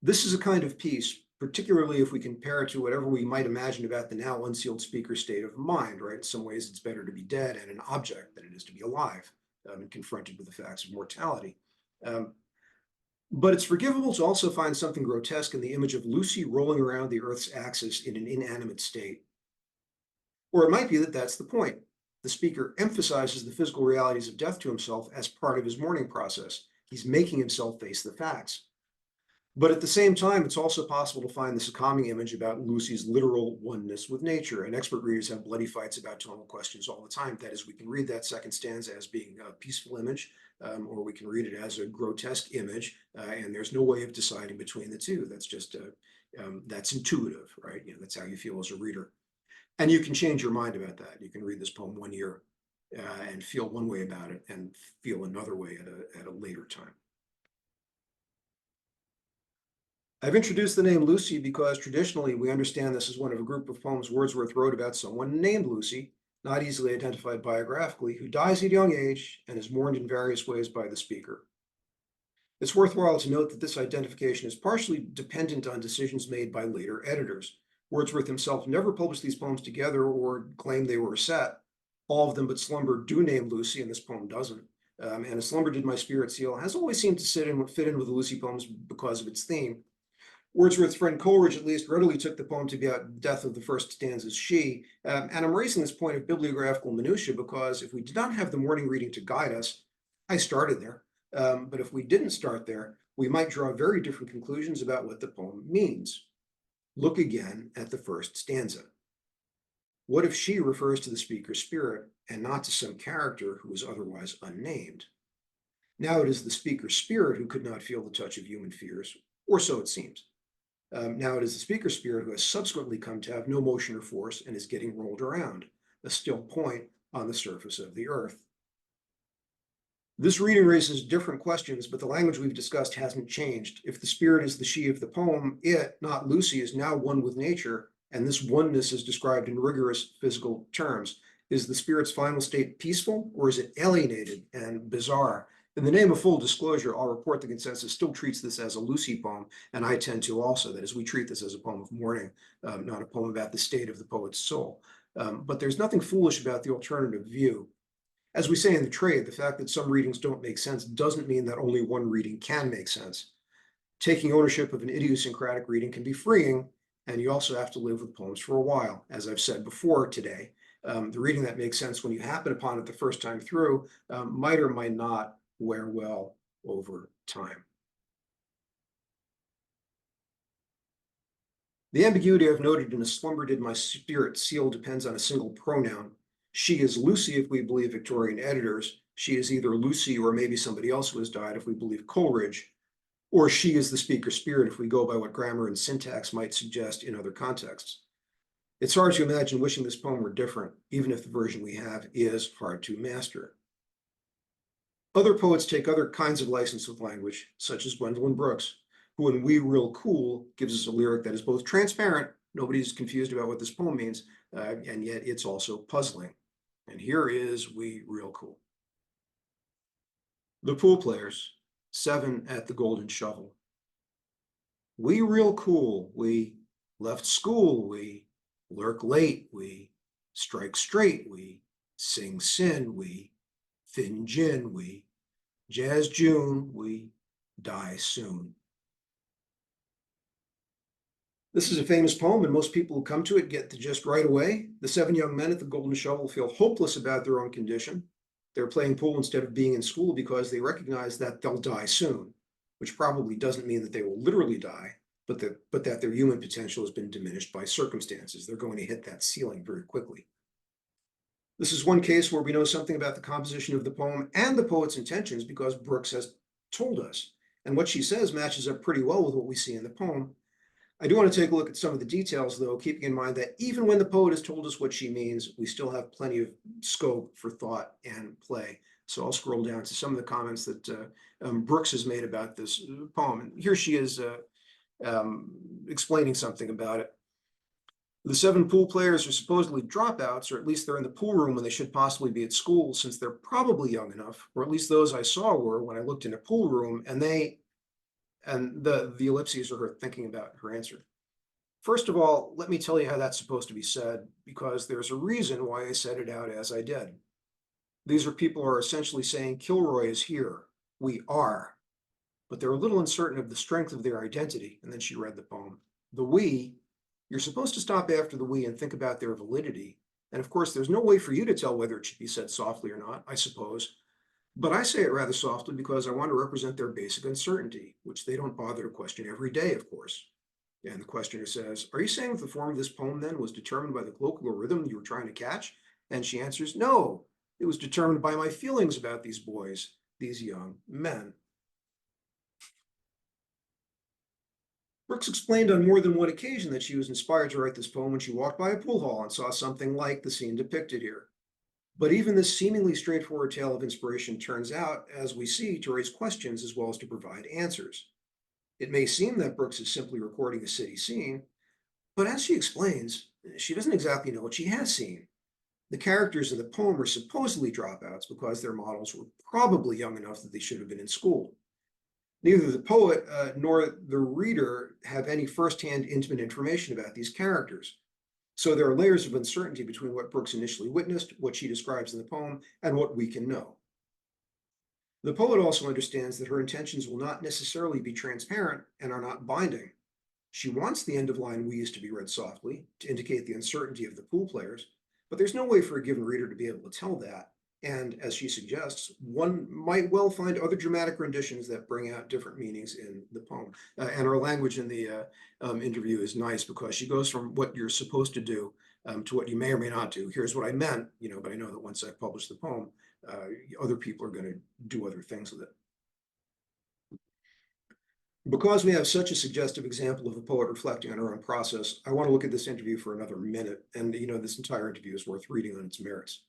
This is a kind of peace, particularly if we compare it to whatever we might imagine about the now unsealed speaker's state of mind, right? In some ways, it's better to be dead and an object than it is to be alive and confronted with the facts of mortality. But it's forgivable to also find something grotesque in the image of Lucy rolling around the Earth's axis in an inanimate state. Or it might be that that's the point. The speaker emphasizes the physical realities of death to himself as part of his mourning process. He's making himself face the facts. But at the same time, it's also possible to find this calming image about Lucy's literal oneness with nature. And expert readers have bloody fights about tonal questions all the time. That is, we can read that second stanza as being a peaceful image, or we can read it as a grotesque image, and there's no way of deciding between the two. That's just, that's intuitive, right? You know, that's how you feel as a reader. And you can change your mind about that. You can read this poem one year and feel one way about it and feel another way at a later time. I've introduced the name Lucy because traditionally we understand this as one of a group of poems Wordsworth wrote about someone named Lucy, not easily identified biographically, who dies at a young age and is mourned in various ways by the speaker. It's worthwhile to note that this identification is partially dependent on decisions made by later editors. Wordsworth himself never published these poems together or claimed they were a set. All of them but Slumber do name Lucy, and this poem doesn't. And A Slumber Did My Spirit Seal has always seemed to fit in with the Lucy poems because of its theme. Wordsworth's friend Coleridge at least readily took the poem to be about the death of the first stanza's she. And I'm raising this point of bibliographical minutiae because if we did not have the morning reading to guide us, I started there. But if we didn't start there, we might draw very different conclusions about what the poem means. Look again at the first stanza. What if she refers to the speaker's spirit and not to some character who is otherwise unnamed? Now it is the speaker's spirit who could not feel the touch of human fears, or so it seems. Now it is the speaker's spirit who has subsequently come to have no motion or force and is getting rolled around, a still point on the surface of the earth. This reading raises different questions, but the language we've discussed hasn't changed. If the spirit is the she of the poem, it, not Lucy, is now one with nature, and this oneness is described in rigorous physical terms. Is the spirit's final state peaceful, or is it alienated and bizarre? In the name of full disclosure, I'll report the consensus still treats this as a Lucy poem, and I tend to also. That is, we treat this as a poem of mourning, not a poem about the state of the poet's soul. But there's nothing foolish about the alternative view. As we say in the trade, the fact that some readings don't make sense doesn't mean that only one reading can make sense. Taking ownership of an idiosyncratic reading can be freeing, and you also have to live with poems for a while. As I've said before today, the reading that makes sense when you happen upon it the first time through might or might not wear well over time. The ambiguity I've noted in A Slumber Did My Spirit Seal depends on a single pronoun. She is Lucy if we believe Victorian editors, She is either Lucy or maybe somebody else who has died if we believe Coleridge, or she is the speaker's spirit if we go by what grammar and syntax might suggest in other contexts. It's hard to imagine wishing this poem were different, even if the version we have is hard to master. Other poets take other kinds of license with language, such as Gwendolyn Brooks, who in We Real Cool gives us a lyric that is both transparent, nobody's confused about what this poem means, and yet it's also puzzling. And here is We Real Cool. The Pool Players, 7 at the Golden Shovel. We real cool, we left school, we lurk late, we strike straight, we sing sin, we thin gin, we jazz June, we die soon. This is a famous poem, and most people who come to it get the gist right away. The 7 young men at the Golden Shovel feel hopeless about their own condition. They're playing pool instead of being in school because they recognize that they'll die soon, which probably doesn't mean that they will literally die, but that their human potential has been diminished by circumstances. They're going to hit that ceiling very quickly. This is one case where we know something about the composition of the poem and the poet's intentions because Brooks has told us. And what she says matches up pretty well with what we see in the poem. I do want to take a look at some of the details, though, keeping in mind that even when the poet has told us what she means, we still have plenty of scope for thought and play. So I'll scroll down to some of the comments that Brooks has made about this poem. And here she is explaining something about it. The 7 pool players are supposedly dropouts, or at least they're in the pool room when they should possibly be at school, since they're probably young enough, or at least those I saw were when I looked in a pool room, and the ellipses are her thinking about her answer. First of all, let me tell you how that's supposed to be said, because there's a reason why I said it out as I did. These are people who are essentially saying Kilroy is here. We are. But they're a little uncertain of the strength of their identity. And then she read the poem. The we, you're supposed to stop after the we and think about their validity. And of course, there's no way for you to tell whether it should be said softly or not, I suppose. But I say it rather softly because I want to represent their basic uncertainty, which they don't bother to question every day, of course. And the questioner says, are you saying that the form of this poem then was determined by the colloquial rhythm you were trying to catch? And she answers, no, it was determined by my feelings about these boys, these young men. Brooks explained on more than one occasion that she was inspired to write this poem when she walked by a pool hall and saw something like the scene depicted here. But even this seemingly straightforward tale of inspiration turns out, as we see, to raise questions as well as to provide answers. It may seem that Brooks is simply recording a city scene, but as she explains, she doesn't exactly know what she has seen. The characters in the poem are supposedly dropouts because their models were probably young enough that they should have been in school. Neither the poet nor the reader have any firsthand intimate information about these characters. So there are layers of uncertainty between what Brooks initially witnessed, what she describes in the poem, and what we can know. The poet also understands that her intentions will not necessarily be transparent and are not binding. She wants the end of line we's to be read softly to indicate the uncertainty of the pool players, but there's no way for a given reader to be able to tell that. And as she suggests, one might well find other dramatic renditions that bring out different meanings in the poem. And her language in the interview is nice because she goes from what you're supposed to do to what you may or may not do. Here's what I meant, but I know that once I've published the poem, other people are going to do other things with it. Because we have such a suggestive example of a poet reflecting on her own process, I want to look at this interview for another minute. And this entire interview is worth reading on its merits.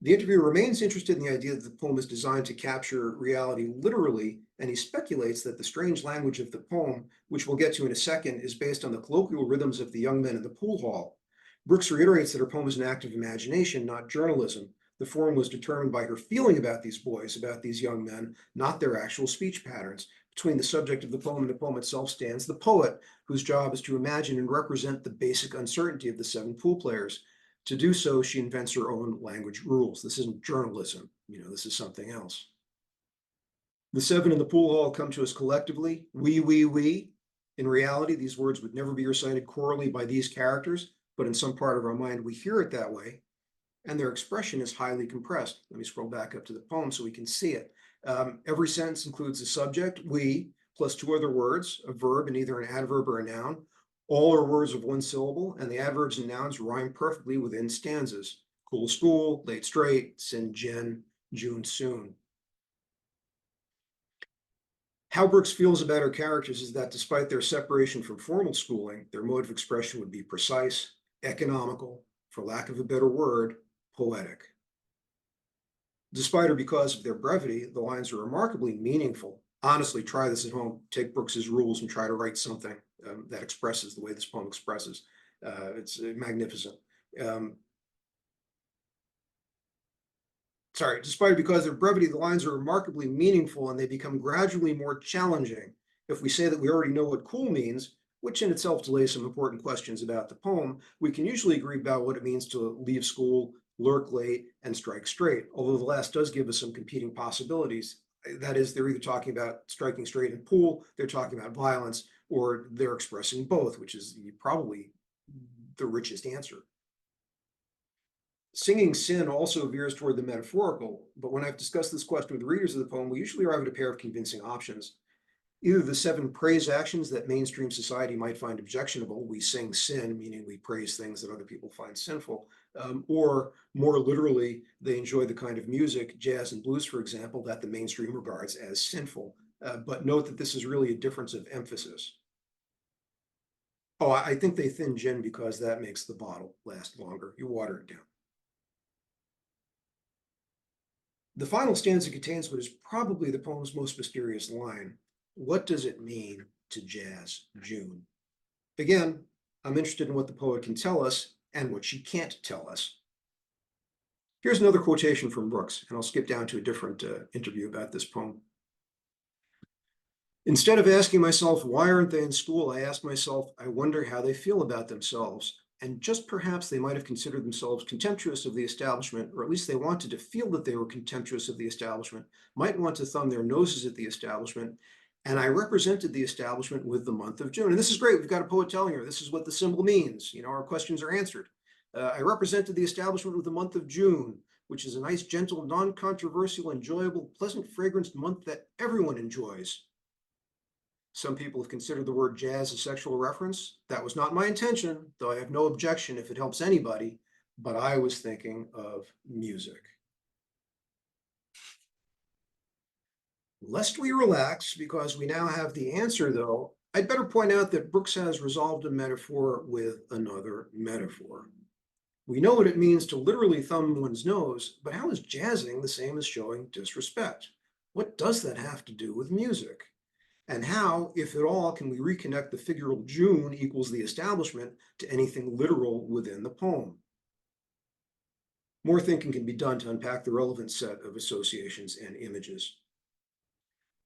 The interviewer remains interested in the idea that the poem is designed to capture reality literally, and he speculates that the strange language of the poem, which we'll get to in a second, is based on the colloquial rhythms of the young men in the pool hall. Brooks reiterates that her poem is an act of imagination, not journalism. The form was determined by her feeling about these boys, about these young men, not their actual speech patterns. Between the subject of the poem and the poem itself stands the poet, whose job is to imagine and represent the basic uncertainty of the 7 pool players. To do so, she invents her own language rules. This isn't journalism, this is something else. The 7 in the pool hall come to us collectively, we. In reality, these words would never be recited chorally by these characters, but in some part of our mind, we hear it that way. And their expression is highly compressed. Let me scroll back up to the poem so we can see it. Every sentence includes a subject, we, plus 2 other words, a verb and either an adverb or a noun. All are words of 1 syllable, and the adverbs and nouns rhyme perfectly within stanzas. Cool school, late straight, sin gin, June soon. How Brooks feels about her characters is that despite their separation from formal schooling, their mode of expression would be precise, economical, for lack of a better word, poetic. Despite or because of their brevity, the lines are remarkably meaningful. Honestly, try this at home. Take Brooks's rules and try to write something that expresses the way this poem expresses. It's magnificent. Um, Despite or because of their brevity, the lines are remarkably meaningful and they become gradually more challenging. If we say that we already know what cool means, which in itself delays some important questions about the poem, we can usually agree about what it means to leave school, lurk late, and strike straight, although the last does give us some competing possibilities. That is, they're either talking about striking straight and pool, they're talking about violence, or they're expressing both, which is probably the richest answer. Singing sin also veers toward the metaphorical, but when I've discussed this question with readers of the poem, we usually arrive at a pair of convincing options. Either the 7 praise actions that mainstream society might find objectionable, we sing sin, meaning we praise things that other people find sinful, or more literally, they enjoy the kind of music, jazz and blues, for example, that the mainstream regards as sinful. But note that this is really a difference of emphasis. Oh, I think they thin gin because that makes the bottle last longer. You water it down. The final stanza contains what is probably the poem's most mysterious line. What does it mean to jazz June? Again, I'm interested in what the poet can tell us and what she can't tell us. Here's another quotation from Brooks, and I'll skip down to a different interview about this poem. Instead of asking myself, why aren't they in school? I ask myself, I wonder how they feel about themselves. And just perhaps they might have considered themselves contemptuous of the establishment, or at least they wanted to feel that they were contemptuous of the establishment, might want to thumb their noses at the establishment. And I represented the establishment with the month of June. And this is great. We've got a poet telling her this is what the symbol means. You know, our questions are answered. I represented the establishment with the month of June, which is a nice, gentle, non-controversial, enjoyable, pleasant, fragranced month that everyone enjoys. Some people have considered the word jazz a sexual reference. That was not my intention, though I have no objection if it helps anybody, but I was thinking of music. Lest we relax, because we now have the answer, though, I'd better point out that Brooks has resolved a metaphor with another metaphor. We know what it means to literally thumb one's nose, but how is jazzing the same as showing disrespect? What does that have to do with music? And how, if at all, can we reconnect the figural June equals the establishment to anything literal within the poem? More thinking can be done to unpack the relevant set of associations and images.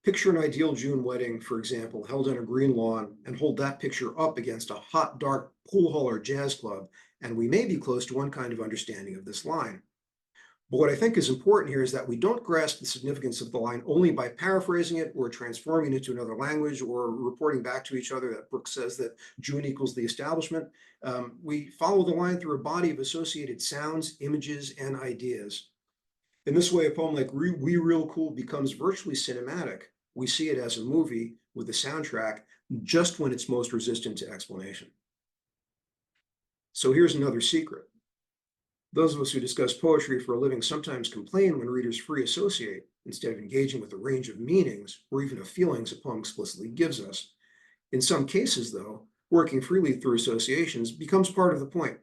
Picture an ideal June wedding, for example, held on a green lawn, and hold that picture up against a hot, dark pool hall or jazz club, and we may be close to one kind of understanding of this line. But what I think is important here is that we don't grasp the significance of the line only by paraphrasing it or transforming it into another language or reporting back to each other that Brooks says that June equals the establishment. We follow the line through a body of associated sounds, images, and ideas. In this way, a poem like We Real Cool becomes virtually cinematic. We see it as a movie with a soundtrack just when it's most resistant to explanation. So here's another secret. Those of us who discuss poetry for a living sometimes complain when readers free associate instead of engaging with the range of meanings or even of feelings a poem explicitly gives us. In some cases, though, working freely through associations becomes part of the point.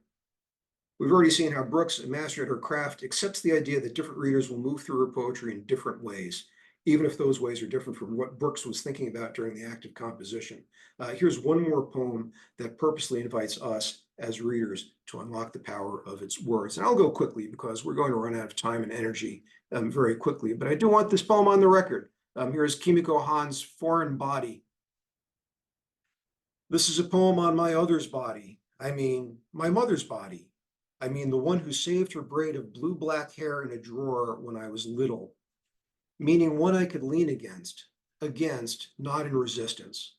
We've already seen how Brooks, a master at her craft, accepts the idea that different readers will move through her poetry in different ways, even if those ways are different from what Brooks was thinking about during the act of composition. Here's one more poem that purposely invites us as readers to unlock the power of its words. And I'll go quickly because we're going to run out of time and energy very quickly, but I do want this poem on the record. Here is Kimiko Han's Foreign Body. This is a poem on my other's body. I mean, my mother's body. I mean, the one who saved her braid of blue-black hair in a drawer when I was little, meaning one I could lean against, not in resistance.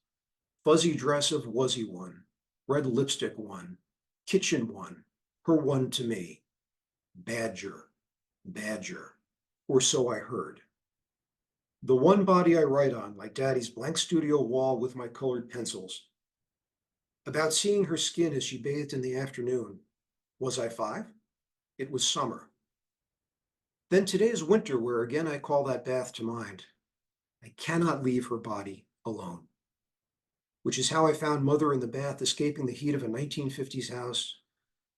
Fuzzy dress of wuzzy one, red lipstick one, kitchen one, her one to me. Badger, badger, or so I heard. The one body I write on, like Daddy's blank studio wall with my colored pencils. About seeing her skin as she bathed in the afternoon. Was I 5? It was summer. Then today's winter, where again I call that bath to mind. I cannot leave her body alone, which is how I found mother in the bath, escaping the heat of a 1950s house,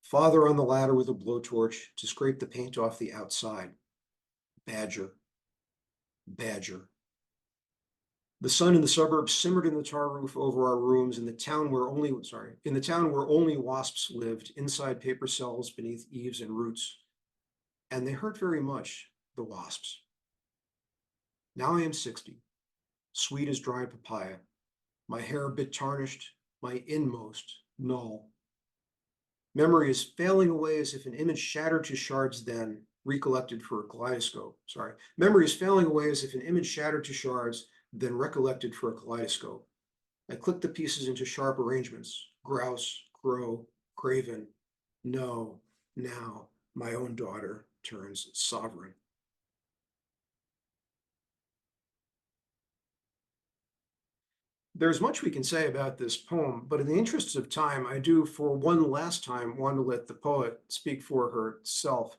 father on the ladder with a blowtorch to scrape the paint off the outside. Badger, badger. The sun in the suburbs simmered in the tar roof over our rooms in the town where only wasps lived, inside paper cells beneath eaves and roots. And they hurt very much, the wasps. Now I am 60, sweet as dried papaya, my hair a bit tarnished, my inmost null. Memory is failing away as if an image shattered to shards then recollected for a kaleidoscope. Memory is failing away as if an image shattered to shards then recollected for a kaleidoscope. I click the pieces into sharp arrangements. Grouse, crow, craven. No, now my own daughter turns sovereign. There's much we can say about this poem, but in the interests of time, I do for one last time want to let the poet speak for herself.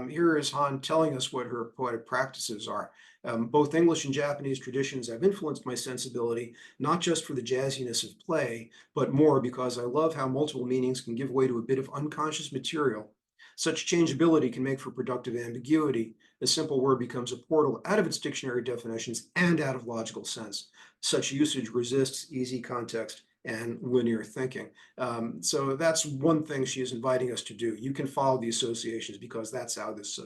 Here is Han telling us what her poetic practices are. Both English and Japanese traditions have influenced my sensibility, not just for the jazziness of play, but more because I love how multiple meanings can give way to a bit of unconscious material. Such changeability can make for productive ambiguity. A simple word becomes a portal out of its dictionary definitions and out of logical sense. Such usage resists easy context and linear thinking. So that's one thing she is inviting us to do. You can follow the associations because that's how this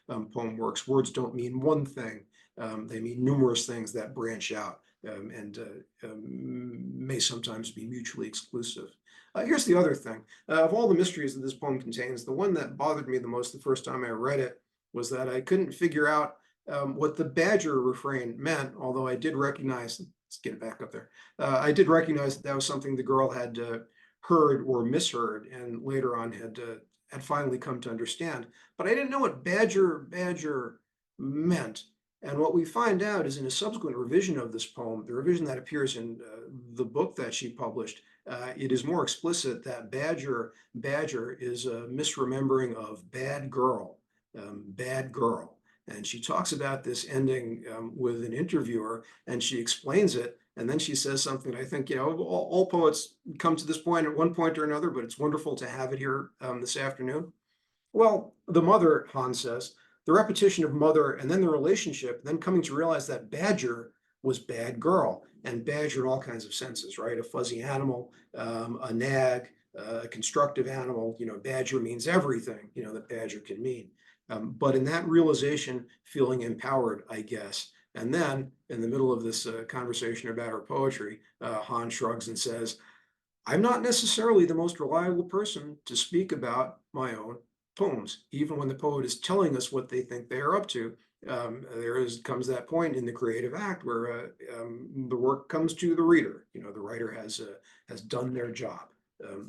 poem works. Words don't mean one thing. They mean numerous things that branch out and may sometimes be mutually exclusive. Here's the other thing. Of all the mysteries that this poem contains, the one that bothered me the most the first time I read it was that I couldn't figure out what the badger refrain meant, although I did recognize, let's get it back up there. I did recognize that that was something the girl had heard or misheard and later on had finally come to understand. But I didn't know what badger meant. And what we find out is in a subsequent revision of this poem, the revision that appears in the book that she published, it is more explicit that badger is a misremembering of bad girl, bad girl. And she talks about this ending with an interviewer, and she explains it. And then she says something I think, all poets come to this point at one point or another, but it's wonderful to have it here this afternoon. Well, the mother, Han says, the repetition of mother and then the relationship, then coming to realize that badger was bad girl, and badger in all kinds of senses, right? A fuzzy animal, a nag, a constructive animal. Badger means everything, that badger can mean. But in that realization, feeling empowered, I guess. And then in the middle of this conversation about her poetry, Han shrugs and says, I'm not necessarily the most reliable person to speak about my own poems, even when the poet is telling us what they think they are up to. Comes that point in the creative act where the work comes to the reader. The writer has done their job.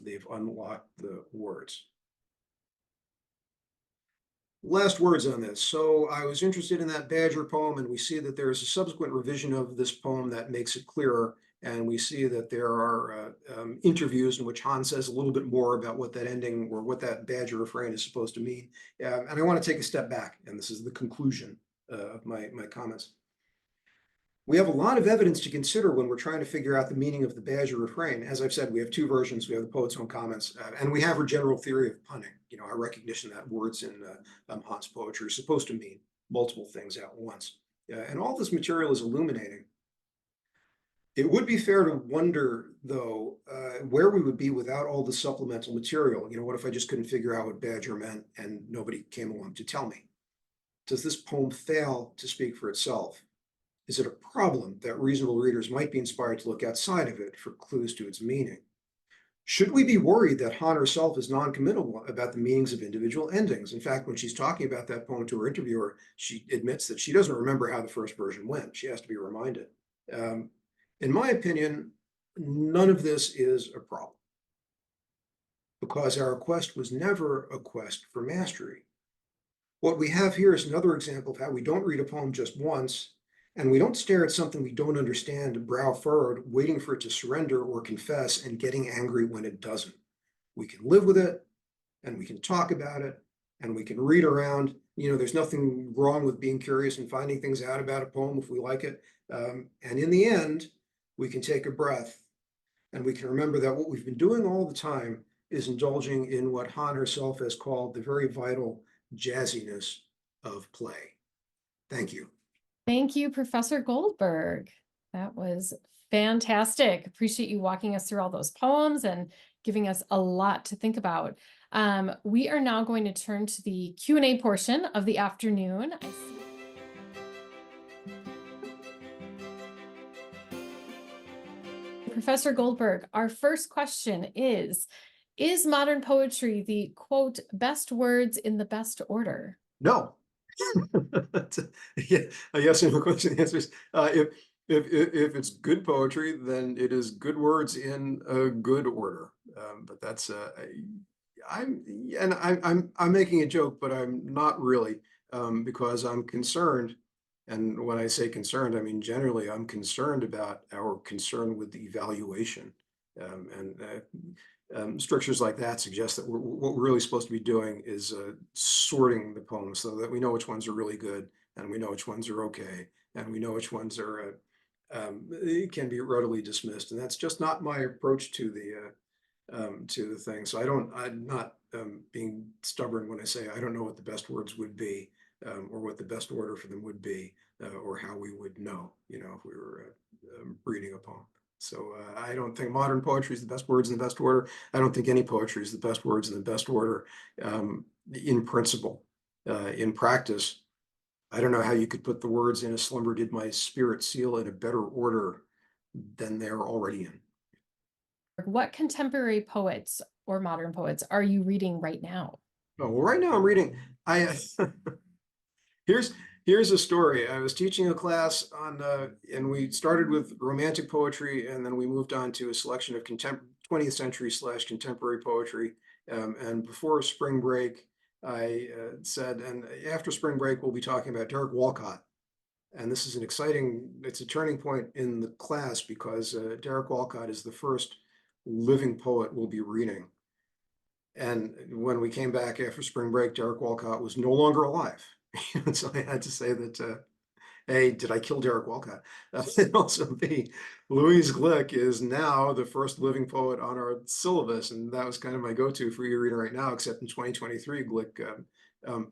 They've unlocked the words. Last words on this. So I was interested in that Badger poem, and we see that there is a subsequent revision of this poem that makes it clearer. And we see that there are interviews in which Han says a little bit more about what that ending or what that Badger refrain is supposed to mean. And I want to take a step back, and this is the conclusion of my comments. We have a lot of evidence to consider when we're trying to figure out the meaning of the Badger refrain. As I've said, we have two versions. We have the poet's own comments, and we have her general theory of punning. Our recognition that words in Han's poetry are supposed to mean multiple things at once. And all this material is illuminating. It would be fair to wonder, though, where we would be without all the supplemental material. What if I just couldn't figure out what Badger meant and nobody came along to tell me? Does this poem fail to speak for itself? Is it a problem that reasonable readers might be inspired to look outside of it for clues to its meaning? Should we be worried that Han herself is non-committal about the meanings of individual endings? In fact, when she's talking about that poem to her interviewer, she admits that she doesn't remember how the first version went. She has to be reminded. In my opinion, none of this is a problem, because our quest was never a quest for mastery. What we have here is another example of how we don't read a poem just once, and we don't stare at something we don't understand, brow furrowed, waiting for it to surrender or confess and getting angry when it doesn't. We can live with it, and we can talk about it, and we can read around. There's nothing wrong with being curious and finding things out about a poem if we like it. And in the end, we can take a breath and we can remember that what we've been doing all the time is indulging in what Han herself has called the very vital jazziness of play. Thank you. Thank you, Professor Goldberg. That was fantastic. Appreciate you walking us through all those poems and giving us a lot to think about. We are now going to turn to the Q&A portion of the afternoon. Professor Goldberg, our first question is modern poetry the, quote, best words in the best order? No. Yeah, a yes or no question. The answer is if it's good poetry, then it is good words in a good order. But that's I'm making a joke, but I'm not really, because I'm concerned. And when I say concerned, I mean generally I'm concerned about our concern with the evaluation. Strictures like that suggest that what we're really supposed to be doing is sorting the poems so that we know which ones are really good and we know which ones are okay and we know which ones are can be readily dismissed. And that's just not my approach to the thing. So I'm not being stubborn when I say I don't know what the best words would be, or what the best order for them would be, or how we would know, if we were reading a poem. So I don't think modern poetry is the best words in the best order. I don't think any poetry is the best words in the best order, in principle. In practice, I don't know how you could put the words "in a slumber did my spirit seal" in a better order than they're already in. What contemporary poets or modern poets are you reading right now? Oh, well, right now I'm reading. Here's a story. I was teaching a class on, and we started with romantic poetry, and then we moved on to a selection of 20th century / contemporary poetry. And before spring break, I said, and after spring break, we'll be talking about Derek Walcott. And this is it's a turning point in the class because Derek Walcott is the first living poet we'll be reading. And when we came back after spring break, Derek Walcott was no longer alive. So I had to say that, A, did I kill Derek Walcott? And also B, Louise Glick is now the first living poet on our syllabus. And that was kind of my go-to for your reading right now, except in 2023, Glick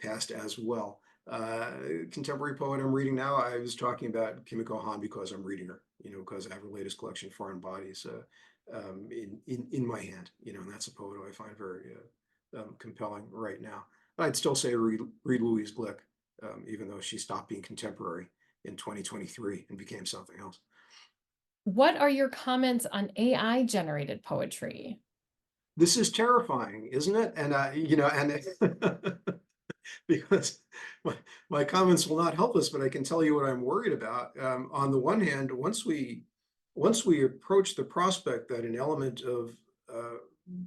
passed as well. Contemporary poet I'm reading now, I was talking about Kimiko Han because I'm reading her, because I have her latest collection, Foreign Bodies, in my hand, and that's a poet who I find very compelling right now. But I'd still say read Louise Glick, even though she stopped being contemporary in 2023 and became something else. What are your comments on AI generated poetry? This is terrifying, isn't it? And because my comments will not help us, but I can tell you what I'm worried about. On the one hand, once we approach the prospect that an element of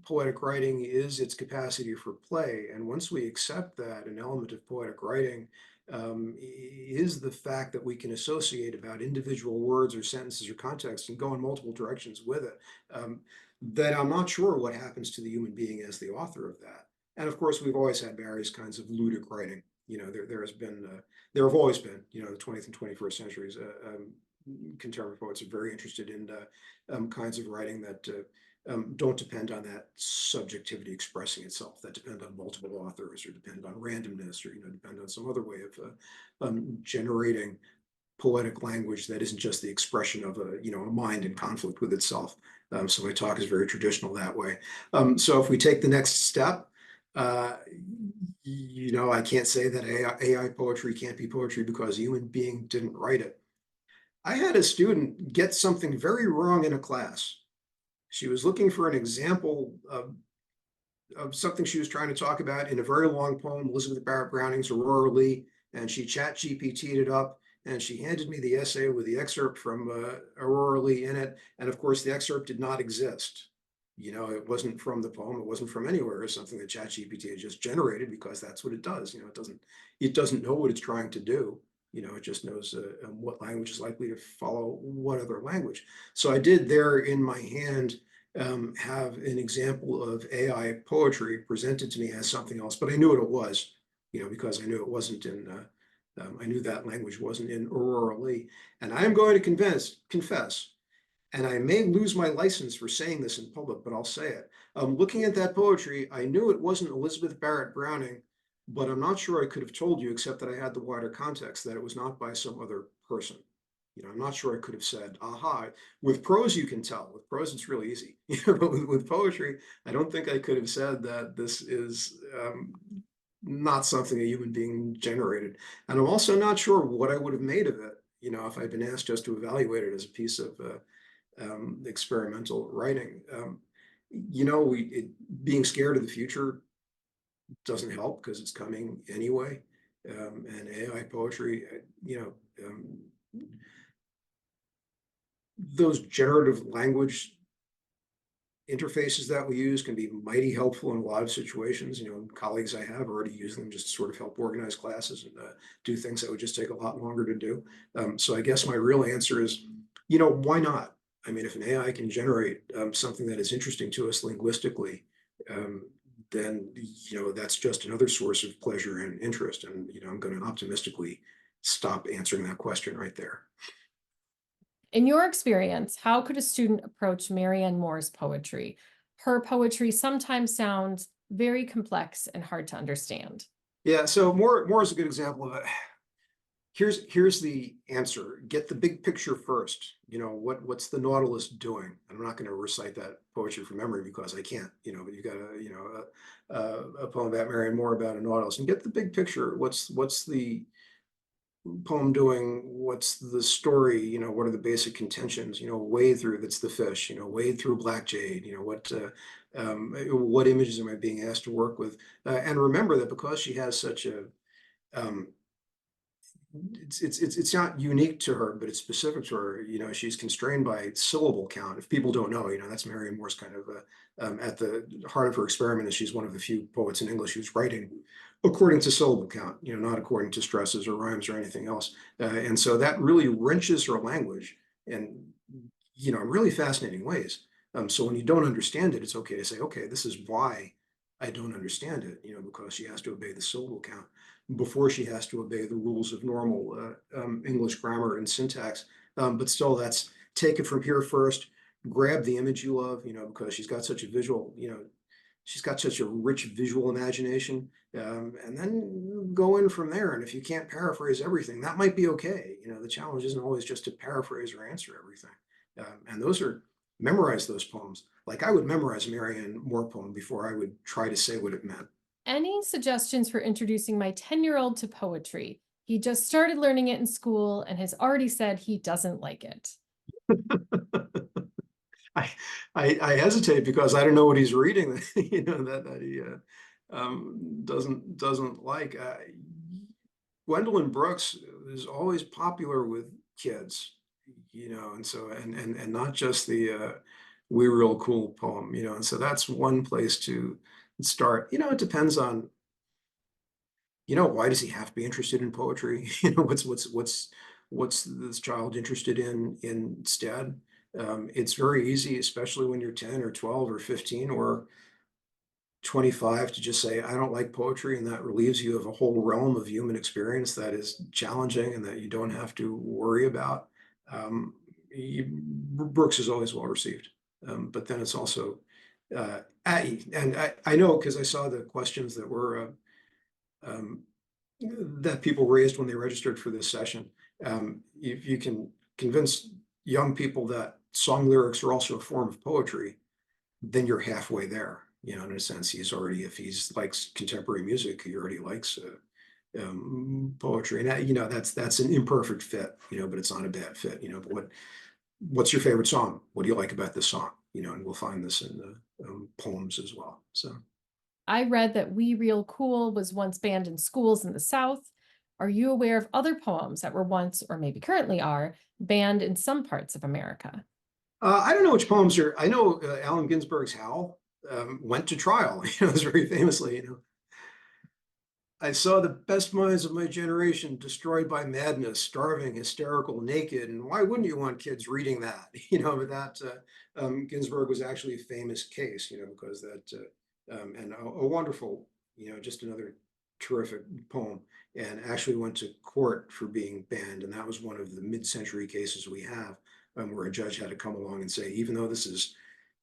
poetic writing is its capacity for play, and once we accept that an element of poetic writing is the fact that we can associate about individual words or sentences or context and go in multiple directions with it, then I'm not sure what happens to the human being as the author of that. And of course, we've always had various kinds of ludic writing. There have always been, the 20th and 21st centuries, contemporary poets are very interested in kinds of writing that don't depend on that subjectivity expressing itself, that depend on multiple authors or depend on randomness or depend on some other way of generating poetic language that isn't just the expression of a mind in conflict with itself. So my talk is very traditional that way. So if we take the next step, I can't say that AI poetry can't be poetry because a human being didn't write it. I had a student get something very wrong in a class. She was looking for an example of something she was trying to talk about in a very long poem, Elizabeth Barrett Browning's Aurora Leigh, and she ChatGPT'd it up, and she handed me the essay with the excerpt from Aurora Leigh in it. And of course, the excerpt did not exist. It wasn't from the poem, it wasn't from anywhere. It's something that ChatGPT had just generated because that's what it does. It doesn't know what it's trying to do. It just knows what language is likely to follow what other language. So I did there in my hand have an example of AI poetry presented to me as something else, but I knew what it was, because I knew it wasn't I knew that language wasn't in Aurora Lee. And I'm going to confess, and I may lose my license for saying this in public, but I'll say it. Looking at that poetry, I knew it wasn't Elizabeth Barrett Browning, but I'm not sure I could have told you, except that I had the wider context, that it was not by some other person. I'm not sure I could have said, aha. With prose, you can tell. With prose, it's really easy. But with poetry, I don't think I could have said that this is not something a human being generated. And I'm also not sure what I would have made of it, if I'd been asked just to evaluate it as a piece of experimental writing. Being scared of the future doesn't help because it's coming anyway. And AI poetry, those generative language interfaces that we use can be mighty helpful in a lot of situations. Colleagues I have already use them just to sort of help organize classes and do things that would just take a lot longer to do. So I guess my real answer is, why not? I mean, if an AI can generate something that is interesting to us linguistically, then, that's just another source of pleasure and interest. And, I'm going to optimistically stop answering that question right there. In your experience, how could a student approach Marianne Moore's poetry? Her poetry sometimes sounds very complex and hard to understand. Yeah, so Moore is a good example of it. Here's the answer. Get the big picture first. What's the Nautilus doing? I'm not going to recite that poetry from memory because I can't. But you got a poem about Marianne Moore about a Nautilus, and get the big picture. What's the poem doing? What's the story? What are the basic contentions? Wade through, that's the fish. Wade through black jade. What images am I being asked to work with? And remember that because she has such a it's not unique to her, but it's specific to her. She's constrained by syllable count. If people don't know, that's Marianne Moore's kind of at the heart of her experiment. Is she's one of the few poets in English who's writing according to syllable count, not according to stresses or rhymes or anything else. And so that really wrenches her language in really fascinating ways. So when you don't understand it, it's okay to say, okay, this is why I don't understand it, because she has to obey the syllable count before she has to obey the rules of normal English grammar and syntax. But still, that's take it from here first, grab the image you love, because she's got such a visual, she's got such a rich visual imagination, and then go in from there. And if you can't paraphrase everything, that might be okay. The challenge isn't always just to paraphrase or answer everything. And memorize those poems. Like I would memorize a Marianne Moore poem before I would try to say what it meant. Any suggestions for introducing my 10-year-old to poetry? He just started learning it in school and has already said he doesn't like it. I hesitate because I don't know what he's reading that he doesn't like. Gwendolyn Brooks is always popular with kids, and so and not just the "We Real Cool" poem, and so that's one place to start. It depends on, why does he have to be interested in poetry? What's this child interested in instead? It's very easy, especially when you're 10 or 12 or 15 or 25, to just say, I don't like poetry, and that relieves you of a whole realm of human experience that is challenging and that you don't have to worry about. Brooks is always well received, but then it's also, and I know because I saw the questions that were that people raised when they registered for this session. If you can convince young people that song lyrics are also a form of poetry, then you're halfway there. In a sense, if he's likes contemporary music, he already likes poetry, and that's an imperfect fit, but it's not a bad fit. But what's your favorite song? What do you like about this song? And we'll find this in the poems as well. So. I read that "We Real Cool" was once banned in schools in the South. Are you aware of other poems that were once, or maybe currently are, banned in some parts of America? I don't know which poems are. I know Allen Ginsberg's "Howl" went to trial. It was very famously. I saw the best minds of my generation destroyed by madness, starving, hysterical, naked. And why wouldn't you want kids reading that? But that Ginsburg was actually a famous case, because and a wonderful, just another terrific poem, and actually went to court for being banned. And that was one of the mid-century cases we have, where a judge had to come along and say, even though this is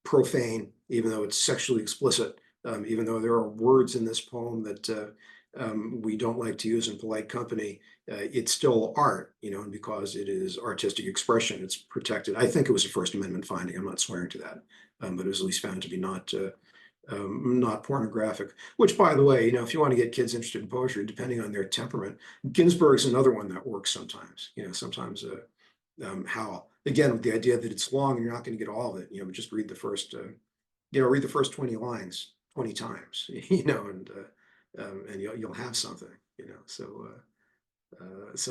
profane, even though it's sexually explicit, even though there are words in this poem that we don't like to use in polite company, it's still art, and because it is artistic expression, it's protected. I think it was a First Amendment finding. I'm not swearing to that, but it was at least found to be not pornographic. Which, by the way, if you want to get kids interested in poetry, depending on their temperament, Ginsberg's another one that works sometimes. Sometimes how again with the idea that it's long and you're not going to get all of it. But just read the first 20 lines 20 times. And you'll have something. So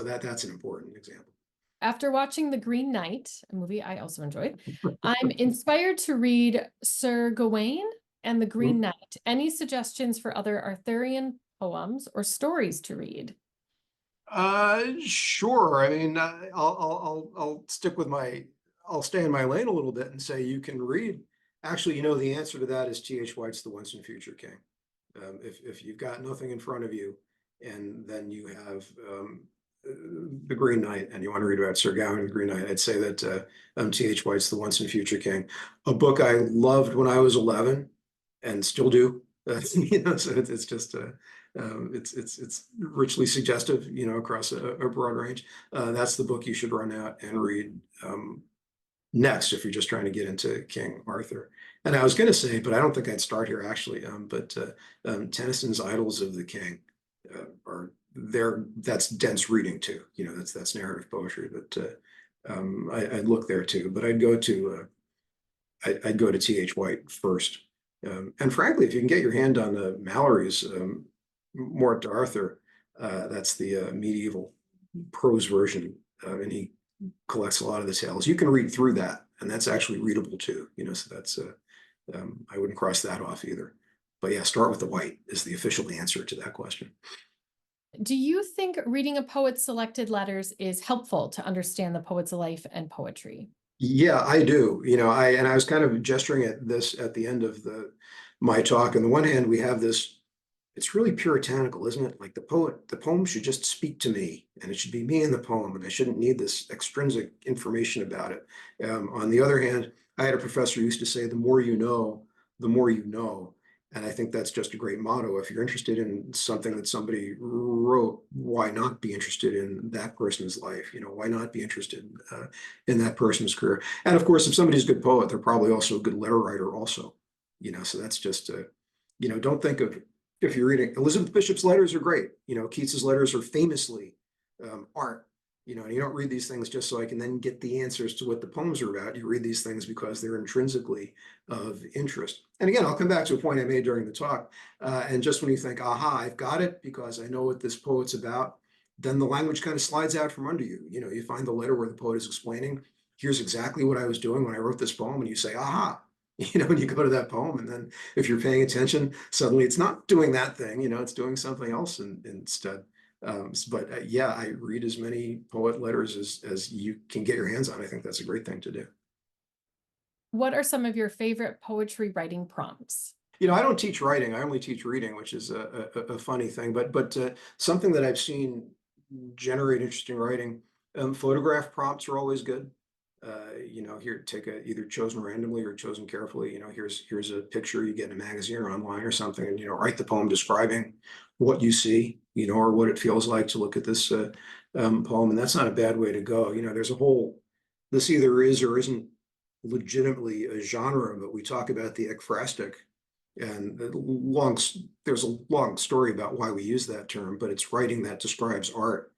that's an important example. After watching The Green Knight, a movie I also enjoyed, I'm inspired to read Sir Gawain and The Green Knight. Any suggestions for other Arthurian poems or stories to read? Sure. I mean, I'll stick with I'll stay in my lane a little bit and say you can read. Actually, the answer to that is T.H. White's The Once and Future King. If you've got nothing in front of you, and then you have The Green Knight, and you want to read about Sir Gawain and the Green Knight, I'd say that T.H. White's The Once and Future King, a book I loved when I was 11 and still do. So it's just it's richly suggestive, across a broad range. That's the book you should run out and read next if you're just trying to get into King Arthur. And I was going to say, but I don't think I'd start here actually. But Tennyson's Idylls of the King are there. That's dense reading too. That's narrative poetry. But I'd look there too. But I'd go to T.H. White first. And frankly, if you can get your hand on Mallory's Morte d'Arthur, that's the medieval prose version, and he collects a lot of the tales. You can read through that, and that's actually readable too. So that's I wouldn't cross that off either. But yeah, start with the White is the official answer to that question. Do you think reading a poet's selected letters is helpful to understand the poet's life and poetry? Yeah, I do. I was kind of gesturing at this at the end of my talk. On the one hand, we have this, it's really puritanical, isn't it? Like the poem should just speak to me, and it should be me in the poem, and I shouldn't need this extrinsic information about it. On the other hand, I had a professor who used to say, the more you know, the more you know. And I think that's just a great motto. If you're interested in something that somebody wrote, why not be interested in that person's life? Why not be interested in that person's career? And of course, if somebody's a good poet, they're probably also a good letter writer also. So that's just, don't think of, if you're reading Elizabeth Bishop's letters are great. Keats's letters are famously art. And you don't read these things just so I can then get the answers to what the poems are about. You read these things because they're intrinsically of interest. And again, I'll come back to a point I made during the talk. And just when you think, aha, I've got it because I know what this poet's about, then the language kind of slides out from under you. You find the letter where the poet is explaining, here's exactly what I was doing when I wrote this poem. And you say, aha, when you go to that poem. And then if you're paying attention, suddenly it's not doing that thing, it's doing something else instead. But yeah, I read as many poet letters as you can get your hands on. I think that's a great thing to do. What are some of your favorite poetry writing prompts? I don't teach writing. I only teach reading, which is a funny thing. But something that I've seen generate interesting writing. Photograph prompts are always good. Here, take either chosen randomly or chosen carefully. Here's a picture you get in a magazine or online or something, and write the poem describing what you see, or what it feels like to look at this poem. And that's not a bad way to go. There's a whole, this either is or isn't legitimately a genre, but we talk about the ekphrastic, and there's a long story about why we use that term, but it's writing that describes art.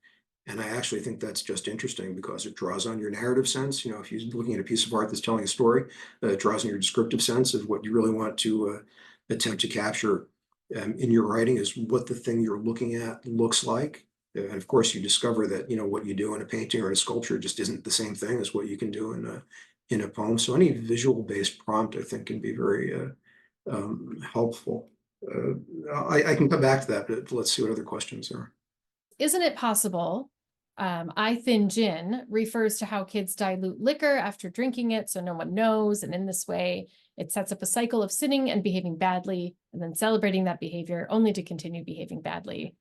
And I actually think that's just interesting because it draws on your narrative sense. If you're looking at a piece of art that's telling a story, it draws on your descriptive sense of what you really want to attempt to capture in your writing is what the thing you're looking at looks like. And of course, you discover that, what you do in a painting or in a sculpture just isn't the same thing as what you can do in a poem. So any visual based prompt, I think, can be very helpful. I can come back to that, but let's see what other questions are. Isn't it possible? I thin gin refers to how kids dilute liquor after drinking it so no one knows. And in this way, it sets up a cycle of sinning and behaving badly, and then celebrating that behavior only to continue behaving badly.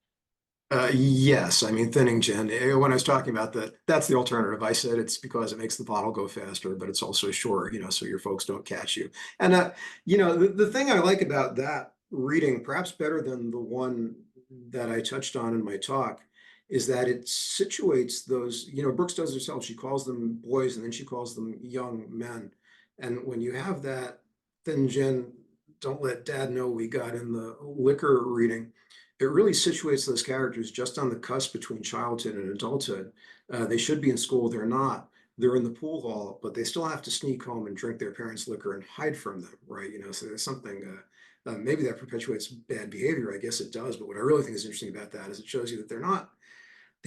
Yes, I mean thinning gin. When I was talking about that, that's the alternative. I said it's because it makes the bottle go faster, but it's also shorter, so your folks don't catch you. And the thing I like about that reading, perhaps better than the one that I touched on in my talk, is that it situates those. Brooks does herself. She calls them boys, and then she calls them young men. And when you have that thin gin, don't let dad know we got in the liquor reading, it really situates those characters just on the cusp between childhood and adulthood. They should be in school, they're not. They're in the pool hall, but they still have to sneak home and drink their parents' liquor and hide from them, right? So there's something, maybe that perpetuates bad behavior. I guess it does. But what I really think is interesting about that is it shows you that they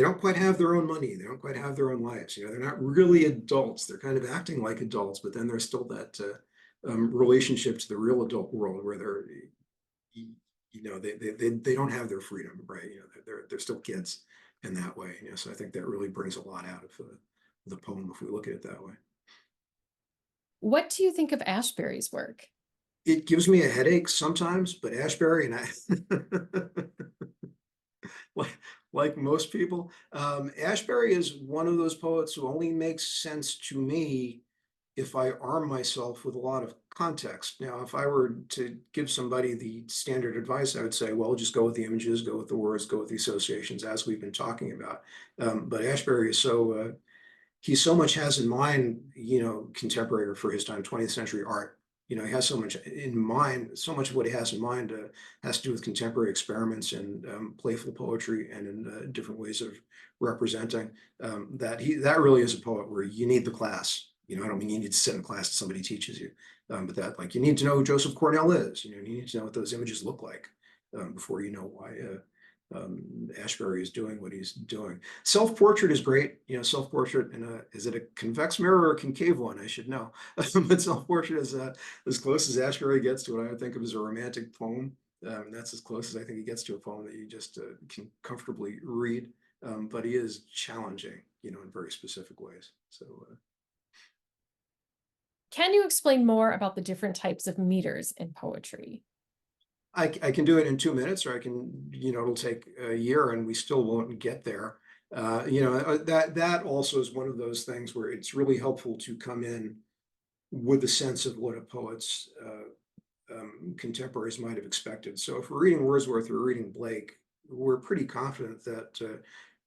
don't quite have their own money. They don't quite have their own lives. They're not really adults. They're kind of acting like adults, but then there's still that relationship to the real adult world where they don't have their freedom, right? They're still kids in that way. So I think that really brings a lot out of the poem if we look at it that way. What do you think of Ashbery's work? It gives me a headache sometimes, but Ashbery and I, like most people, Ashbery is one of those poets who only makes sense to me if I arm myself with a lot of context. Now, if I were to give somebody the standard advice, I would say, well, just go with the images, go with the words, go with the associations, as we've been talking about. But Ashbery is he so much has in mind, contemporary or for his time, 20th century art. He has so much in mind, so much of what he has in mind has to do with contemporary experiments and playful poetry and in different ways of representing that really is a poet where you need the class. I don't mean you need to sit in class that somebody teaches you, but that like you need to know who Joseph Cornell is. You need to know what those images look like before you know why Ashbery is doing what he's doing. Self-portrait is great. Self-portrait is it a convex mirror or a concave one? I should know. But self-portrait is as close as Ashbery gets to what I would think of as a romantic poem. That's as close as I think he gets to a poem that you just can comfortably read. But he is challenging, in very specific ways. So. Can you explain more about the different types of meters in poetry? I can do it in 2 minutes, or I can, it'll take a year and we still won't get there. That also is one of those things where it's really helpful to come in with a sense of what a poet's contemporaries might have expected. So if we're reading Wordsworth or reading Blake, we're pretty confident that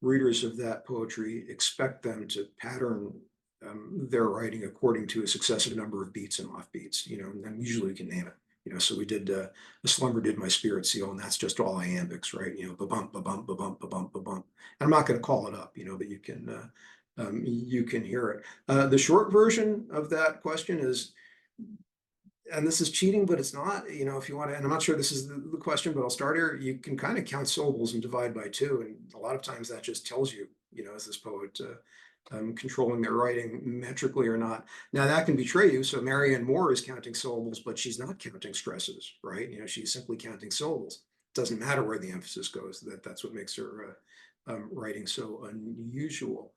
readers of that poetry expect them to pattern their writing according to a successive number of beats and offbeats, and usually we can name it. So we did a slumber did my spirit seal, and that's just all iambics, right? Ba-bump, ba-bump, ba-bump, ba-bump, ba-bump. And I'm not going to call it up, but you can hear it. The short version of that question is, and this is cheating, but it's not, if you want to, and I'm not sure this is the question, but I'll start here. You can kind of count syllables and divide by two. And a lot of times that just tells you, is this poet controlling their writing metrically or not. Now that can betray you. So Marianne Moore is counting syllables, but she's not counting stresses, right? She's simply counting syllables. It doesn't matter where the emphasis goes. That's what makes her writing so unusual.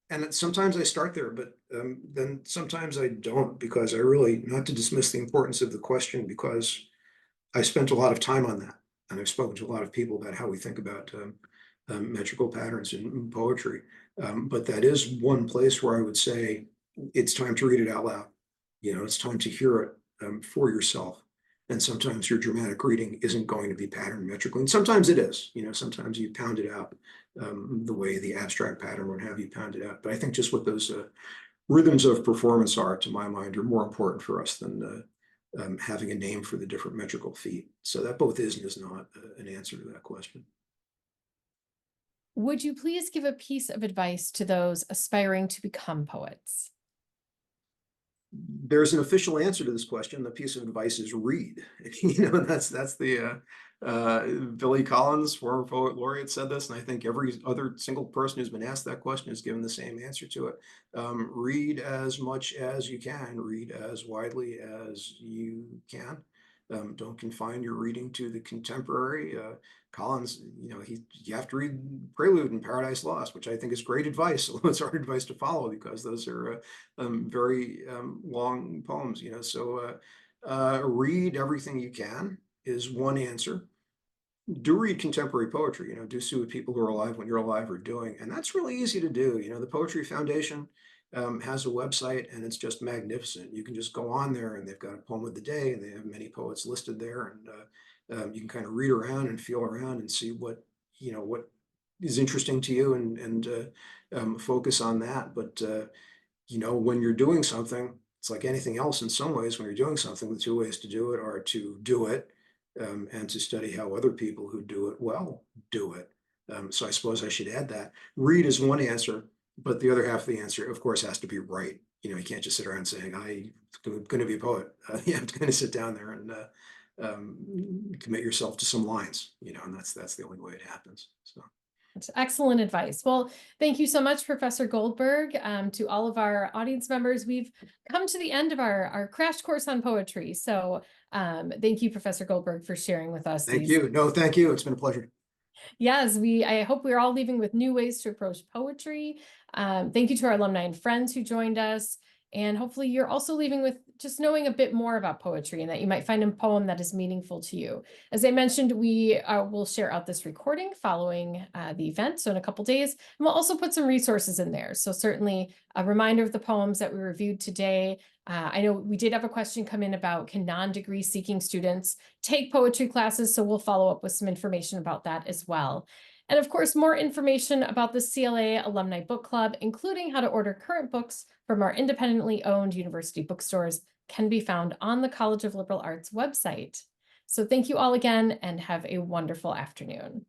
And sometimes I start there, but then sometimes I don't, because I really, not to dismiss the importance of the question, because I spent a lot of time on that. And I've spoken to a lot of people about how we think about metrical patterns in poetry. But that is one place where I would say it's time to read it out loud. It's time to hear it for yourself. And sometimes your dramatic reading isn't going to be patterned metrically. And sometimes it is. Sometimes you pound it out the way the abstract pattern would have you pound it out. But I think just what those rhythms of performance are, to my mind, are more important for us than having a name for the different metrical feet. So that both is and is not an answer to that question. Would you please give a piece of advice to those aspiring to become poets? There's an official answer to this question. The piece of advice is read. That's the Billy Collins, former poet laureate, said this, and I think every other single person who's been asked that question has given the same answer to it. Read as much as you can, read as widely as you can. Don't confine your reading to the contemporary. Collins, you have to read Prelude and Paradise Lost, which I think is great advice. Although it's hard advice to follow because those are very long poems. Read everything you can is one answer. Do read contemporary poetry, do see what people who are alive when you're alive are doing. And that's really easy to do. The Poetry Foundation has a website and it's just magnificent. You can just go on there and they've got a poem of the day and they have many poets listed there. And you can kind of read around and feel around and see what is interesting to you and focus on that. But, when you're doing something, it's like anything else in some ways. When you're doing something, the two ways to do it are to do it and to study how other people who do it well do it. So I suppose I should add that. Read is one answer, but the other half of the answer, of course, has to be right. You can't just sit around saying, I'm going to be a poet. You have to kind of sit down there and commit yourself to some lines, and that's the only way it happens. So. That's excellent advice. Well, thank you so much, Professor Goldberg. To all of our audience members, we've come to the end of our crash course on poetry. So thank you, Professor Goldberg, for sharing with us. Thank you. No, thank you. It's been a pleasure. Yes, I hope we're all leaving with new ways to approach poetry. Thank you to our alumni and friends who joined us. And hopefully you're also leaving with just knowing a bit more about poetry and that you might find a poem that is meaningful to you. As I mentioned, we will share out this recording following the event, so in a couple days, and we'll also put some resources in there. So certainly a reminder of the poems that we reviewed today. I know we did have a question come in about, can non-degree seeking students take poetry classes? So we'll follow up with some information about that as well. And of course, more information about the CLA Alumni Book Club, including how to order current books from our independently owned university bookstores, can be found on the College of Liberal Arts website. So thank you all again and have a wonderful afternoon.